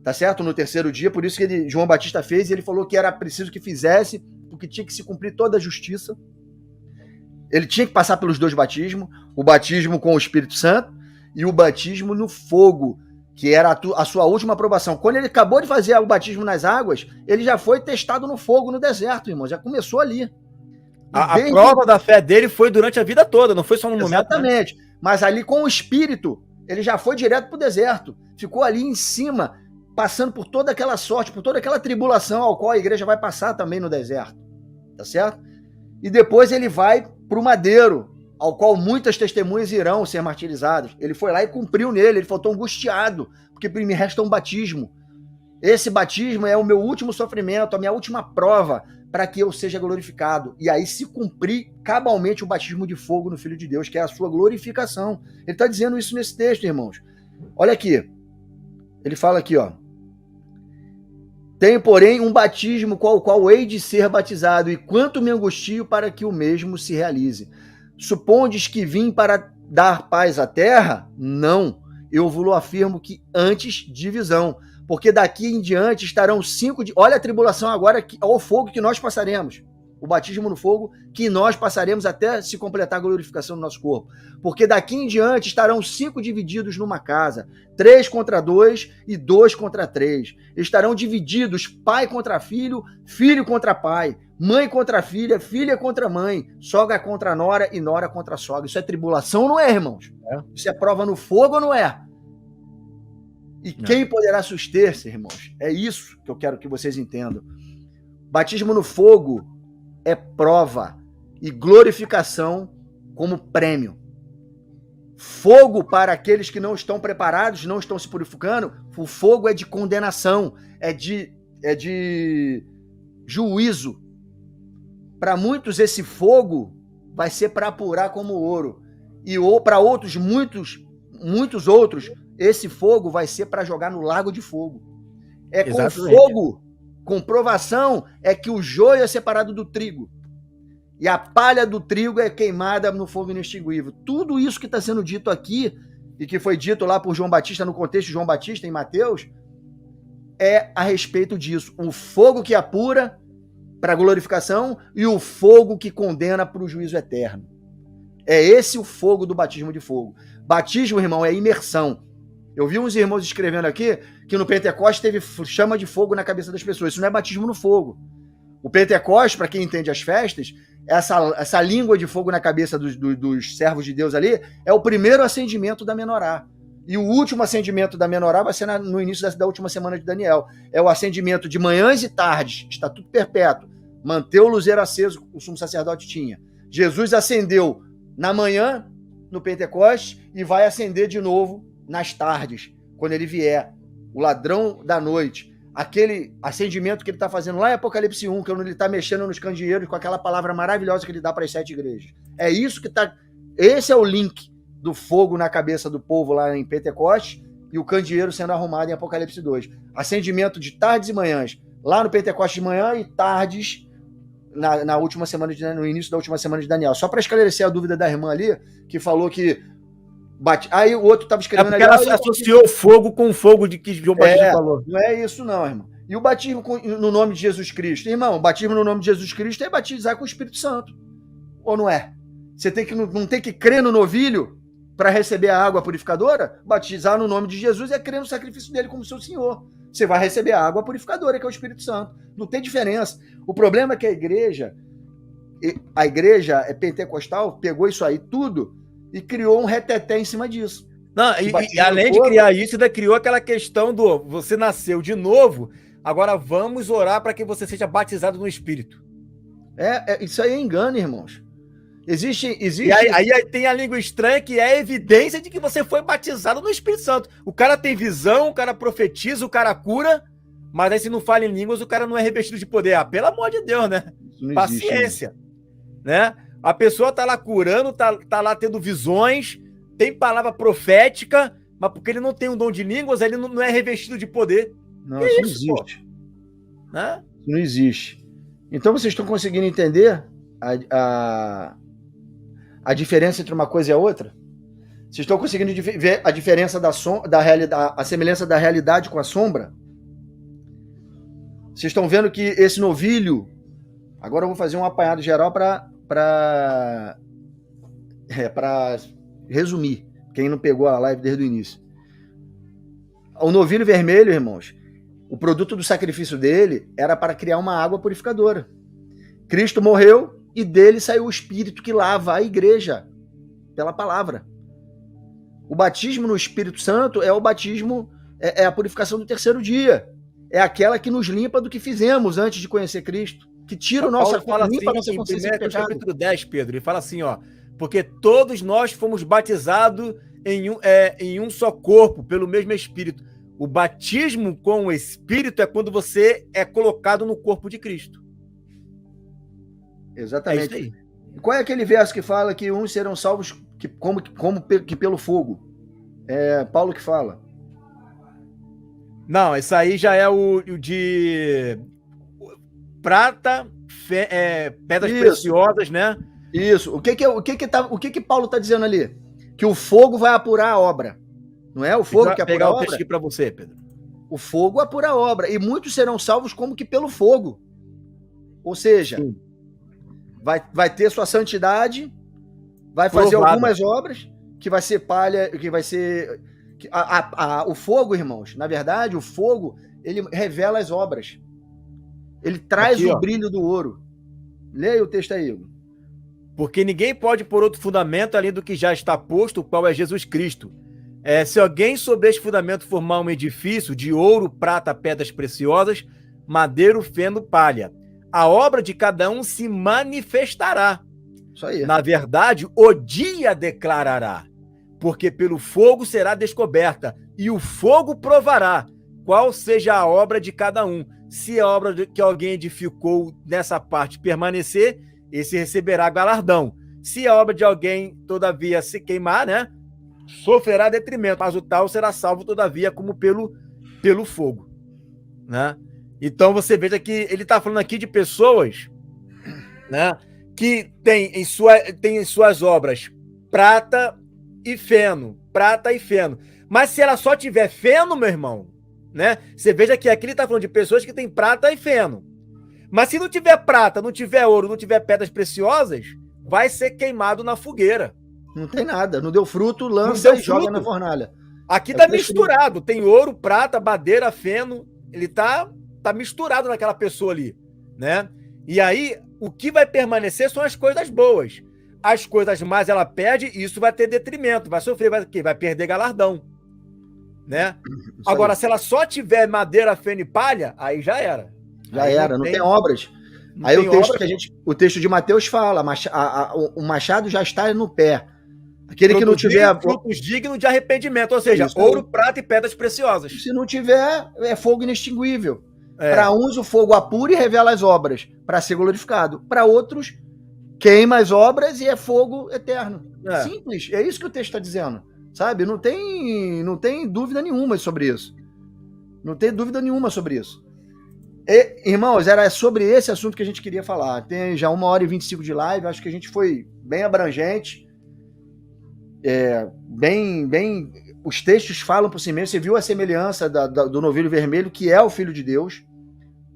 tá certo? No terceiro dia, por isso que João Batista fez, e ele falou que era preciso que fizesse, porque tinha que se cumprir toda a justiça. Ele tinha que passar pelos dois batismos, o batismo com o Espírito Santo e o batismo no fogo, que era a sua última aprovação. Quando ele acabou de fazer o batismo nas águas, ele já foi testado no fogo, no deserto, irmão, já começou ali. A prova da fé dele foi durante a vida toda, não foi só no momento. Exatamente. Né? Mas ali com o Espírito, ele já foi direto para o deserto. Ficou ali em cima, passando por toda aquela sorte, por toda aquela tribulação ao qual a igreja vai passar também no deserto. Tá certo? E depois ele vai para o madeiro, ao qual muitas testemunhas irão ser martirizadas. Ele foi lá e cumpriu nele, ele faltou angustiado, porque me resta um batismo. Esse batismo é o meu último sofrimento, a minha última prova, para que eu seja glorificado. E aí se cumprir cabalmente o batismo de fogo no Filho de Deus, que é a sua glorificação. Ele está dizendo isso nesse texto, irmãos. Olha aqui. Ele fala aqui, ó. Tenho, porém, um batismo com o qual hei de ser batizado, e quanto me angustio para que o mesmo se realize. Supondes que vim para dar paz à terra? Não. Eu vos afirmo que antes divisão. Porque daqui em diante estarão 5 dias. Olha a tribulação agora, ao fogo que nós passaremos. O batismo no fogo que nós passaremos até se completar a glorificação do nosso corpo. Porque daqui em diante estarão 5 divididos numa casa, 3 contra 2 e 2 contra 3. Estarão divididos pai contra filho, filho contra pai, mãe contra filha, filha contra mãe, sogra contra nora e nora contra sogra. Isso é tribulação ou não é, irmãos? Isso é prova no fogo ou não é? E quem poderá suster-se, irmãos? É isso que eu quero que vocês entendam. Batismo no fogo é prova e glorificação como prêmio. Fogo para aqueles que não estão preparados, não estão se purificando. O fogo é de condenação, é de juízo. Para muitos, esse fogo vai ser para apurar como ouro. E para outros, muitos outros, esse fogo vai ser para jogar no lago de fogo. É Exatamente. Com fogo, com provação, é que o joio é separado do trigo. E a palha do trigo é queimada no fogo inextinguível. Tudo isso que está sendo dito aqui, e que foi dito lá por João Batista, no contexto de João Batista, em Mateus, é a respeito disso. O fogo que apura para a glorificação e o fogo que condena para o juízo eterno. É esse o fogo do batismo de fogo. Batismo, irmão, é imersão. Eu vi uns irmãos escrevendo aqui que no Pentecostes teve chama de fogo na cabeça das pessoas. Isso não é batismo no fogo. O Pentecostes, para quem entende as festas, essa língua de fogo na cabeça dos servos de Deus ali é o primeiro acendimento da menorá. E o último acendimento da menorá vai ser no início da última semana de Daniel. É o acendimento de manhãs e tardes, estatuto perpétuo. Manter o luzeiro aceso, o sumo sacerdote tinha. Jesus acendeu na manhã, no Pentecostes, e vai acender de novo nas tardes, quando ele vier. O ladrão da noite. Aquele acendimento que ele está fazendo lá em Apocalipse 1, que ele está mexendo nos candeeiros com aquela palavra maravilhosa que ele dá para as 7 igrejas. É isso que está... Esse é o link do fogo na cabeça do povo lá em Pentecostes e o candeeiro sendo arrumado em Apocalipse 2. Acendimento de tardes e manhãs, lá no Pentecostes de manhã e tardes na última semana no início da última semana de Daniel. Só para esclarecer a dúvida da irmã ali, que falou que aí o outro estava escrevendo... porque ela associou o fogo com o fogo de que João Batista falou. Não é isso não, irmão. E o batismo no nome de Jesus Cristo? Irmão, o batismo no nome de Jesus Cristo é batizar com o Espírito Santo. Ou não é? Você não tem que crer no novilho para receber a água purificadora? Batizar no nome de Jesus é crer no sacrifício dele como seu Senhor. Você vai receber a água purificadora, que é o Espírito Santo. Não tem diferença. O problema é que a igreja pentecostal pegou isso aí tudo e criou um reteté em cima disso. Não, e além de criar isso, ainda criou aquela questão do você nasceu de novo, agora vamos orar para que você seja batizado no Espírito. Isso aí é engano, irmãos. Existe... E aí tem a língua estranha, que é a evidência de que você foi batizado no Espírito Santo. O cara tem visão, o cara profetiza, o cara cura, mas aí se não fala em línguas, o cara não é revestido de poder. Pelo amor de Deus, né? Paciência. Né? A pessoa tá lá curando, tá lá tendo visões, tem palavra profética, mas porque ele não tem um dom de línguas, ele não é revestido de poder. Não, isso não existe. Né? Isso não existe. Então vocês estão conseguindo entender a diferença entre uma coisa e a outra? Vocês estão conseguindo ver a diferença da realidade, a semelhança da realidade com a sombra? Vocês estão vendo que esse novilho... Agora eu vou fazer um apanhado geral para resumir, quem não pegou a live desde o início. O novilho vermelho, irmãos, o produto do sacrifício dele era para criar uma água purificadora. Cristo morreu e dele saiu o Espírito que lava a igreja pela palavra. O batismo no Espírito Santo é o batismo, é a purificação do terceiro dia. É aquela que nos limpa do que fizemos antes de conhecer Cristo, que tira o nosso limpa a nossa consciência de pecado. Capítulo 10, Pedro, ele fala assim, ó, porque todos nós fomos batizados em um só corpo, pelo mesmo Espírito. O batismo com o Espírito é quando você é colocado no corpo de Cristo. Exatamente. É isso aí. E qual é aquele verso que fala que uns serão salvos como pelo fogo? É Paulo que fala. Não, isso aí já é o de prata, pedras preciosas, né? Isso. O que Paulo está dizendo ali? Que o fogo vai apurar a obra. Não é o fogo que apura a obra? Vou pegar o texto aqui para você, Pedro. O fogo apura a obra. E muitos serão salvos como que pelo fogo. Ou seja, vai ter sua santidade, vai fazer algumas obras, que vai ser palha, que vai ser... o fogo, irmãos, na verdade, o fogo, ele revela as obras. Ele traz o brilho do ouro. Leia o texto aí, Igor. Porque ninguém pode pôr outro fundamento além do que já está posto, o qual é Jesus Cristo. Se alguém sobre este fundamento formar um edifício de ouro, prata, pedras preciosas, madeiro, feno, palha, a obra de cada um se manifestará. Isso aí. Na verdade, o dia declarará, porque pelo fogo será descoberta, e o fogo provará qual seja a obra de cada um. Se a obra que alguém edificou nessa parte permanecer, esse receberá galardão. Se a obra de alguém, todavia, se queimar, né, sofrerá detrimento, mas o tal será salvo, todavia, como pelo fogo. Né? Então você veja que ele está falando aqui de pessoas, né, que tem em suas obras prata e feno. Mas se ela só tiver feno, meu irmão, né? Você veja que aqui ele está falando de pessoas que têm prata e feno. Mas se não tiver prata, não tiver ouro, não tiver pedras preciosas, vai ser queimado na fogueira. Não tem nada, não deu fruto, lança e joga na fornalha. Aqui tá misturado, tem ouro, prata, madeira, feno, ele tá misturado naquela pessoa ali, né? E aí, o que vai permanecer são as coisas boas. As coisas más ela perde e isso vai ter detrimento, vai sofrer, vai perder galardão, né? Agora, se ela só tiver madeira, feno e palha, aí já era. Não tem obras. Aí o texto de Mateus fala, o machado já está no pé. Aquele que não tiver frutos dignos de arrependimento, ou seja, ouro, prata e pedras preciosas. Se não tiver, é fogo inextinguível. Para uns o fogo apura e revela as obras, para ser glorificado. Para outros, queima as obras e é fogo eterno. Simples, é isso que o texto está dizendo. Sabe? Não tem dúvida nenhuma sobre isso. Não tem dúvida nenhuma sobre isso. E, irmãos, era sobre esse assunto que a gente queria falar. Tem já 1h25 de live, acho que a gente foi bem abrangente. Bem, os textos falam por si mesmo. Você viu a semelhança do novilho vermelho, que é o Filho de Deus.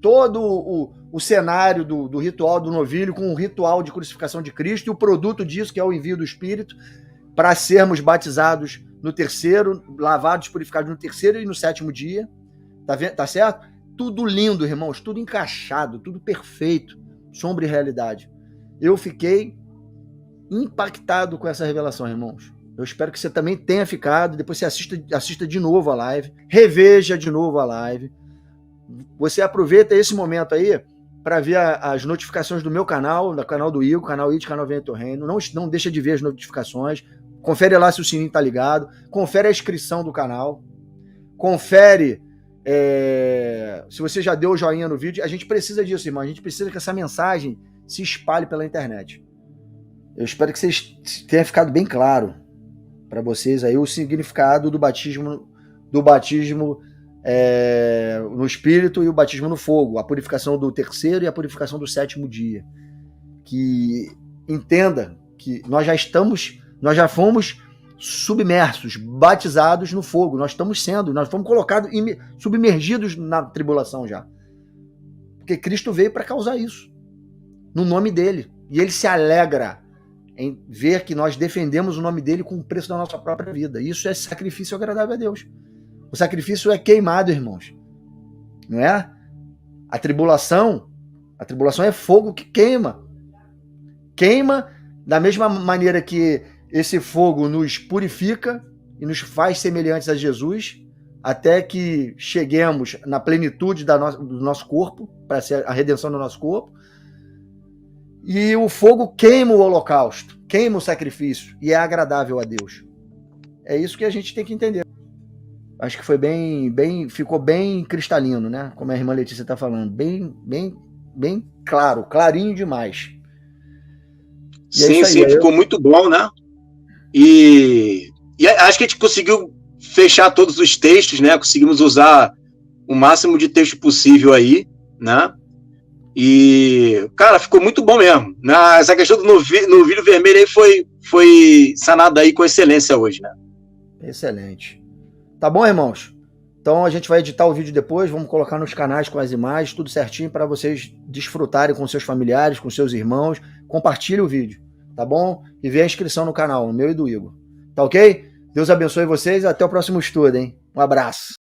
Todo o cenário do ritual do novilho com o ritual de crucificação de Cristo e o produto disso, que é o envio do Espírito, para sermos batizados no terceiro, lavados, purificados no terceiro e no sétimo dia. Tá certo? Tudo lindo, irmãos, tudo encaixado, tudo perfeito, sombra e realidade. Eu fiquei impactado com essa revelação, irmãos. Eu espero que você também tenha ficado. Depois você assista de novo a live, reveja de novo a live. Você aproveita esse momento aí para ver as notificações do meu canal, do canal do Igor, canal IT, canal Venha Teu Reino. Não deixa de ver as notificações. Confere lá se o sininho tá ligado. Confere a inscrição do canal. Confere se você já deu o joinha no vídeo. A gente precisa disso, irmão. A gente precisa que essa mensagem se espalhe pela internet. Eu espero que vocês tenha ficado bem claro para vocês aí o significado do batismo no Espírito e o batismo no fogo, a purificação do terceiro e a purificação do sétimo dia. Que entenda que nós já fomos submersos, batizados no fogo. Nós fomos colocados, submergidos na tribulação já. Porque Cristo veio para causar isso, no nome dele. E ele se alegra em ver que nós defendemos o nome dele com o preço da nossa própria vida. Isso é sacrifício agradável a Deus. O sacrifício é queimado, irmãos. Não é? A tribulação é fogo que queima. Queima da mesma maneira que esse fogo nos purifica e nos faz semelhantes a Jesus, até que cheguemos na plenitude do nosso corpo, para ser a redenção do nosso corpo. E o fogo queima o holocausto, queima o sacrifício e é agradável a Deus. É isso que a gente tem que entender. Acho que foi ficou bem cristalino, né? Como a irmã Letícia está falando, bem claro, clarinho demais. E sim, ficou muito bom, né? E acho que a gente conseguiu fechar todos os textos, né? Conseguimos usar o máximo de texto possível aí, né? E, cara, ficou muito bom mesmo. Essa questão do novilho vermelho aí foi sanada aí com excelência hoje, né? Excelente. Tá bom, irmãos? Então a gente vai editar o vídeo depois, vamos colocar nos canais com as imagens, tudo certinho para vocês desfrutarem com seus familiares, com seus irmãos. Compartilhe o vídeo, tá bom? E vê a inscrição no canal, no meu e do Igor. Tá ok? Deus abençoe vocês e até o próximo estudo, hein? Um abraço.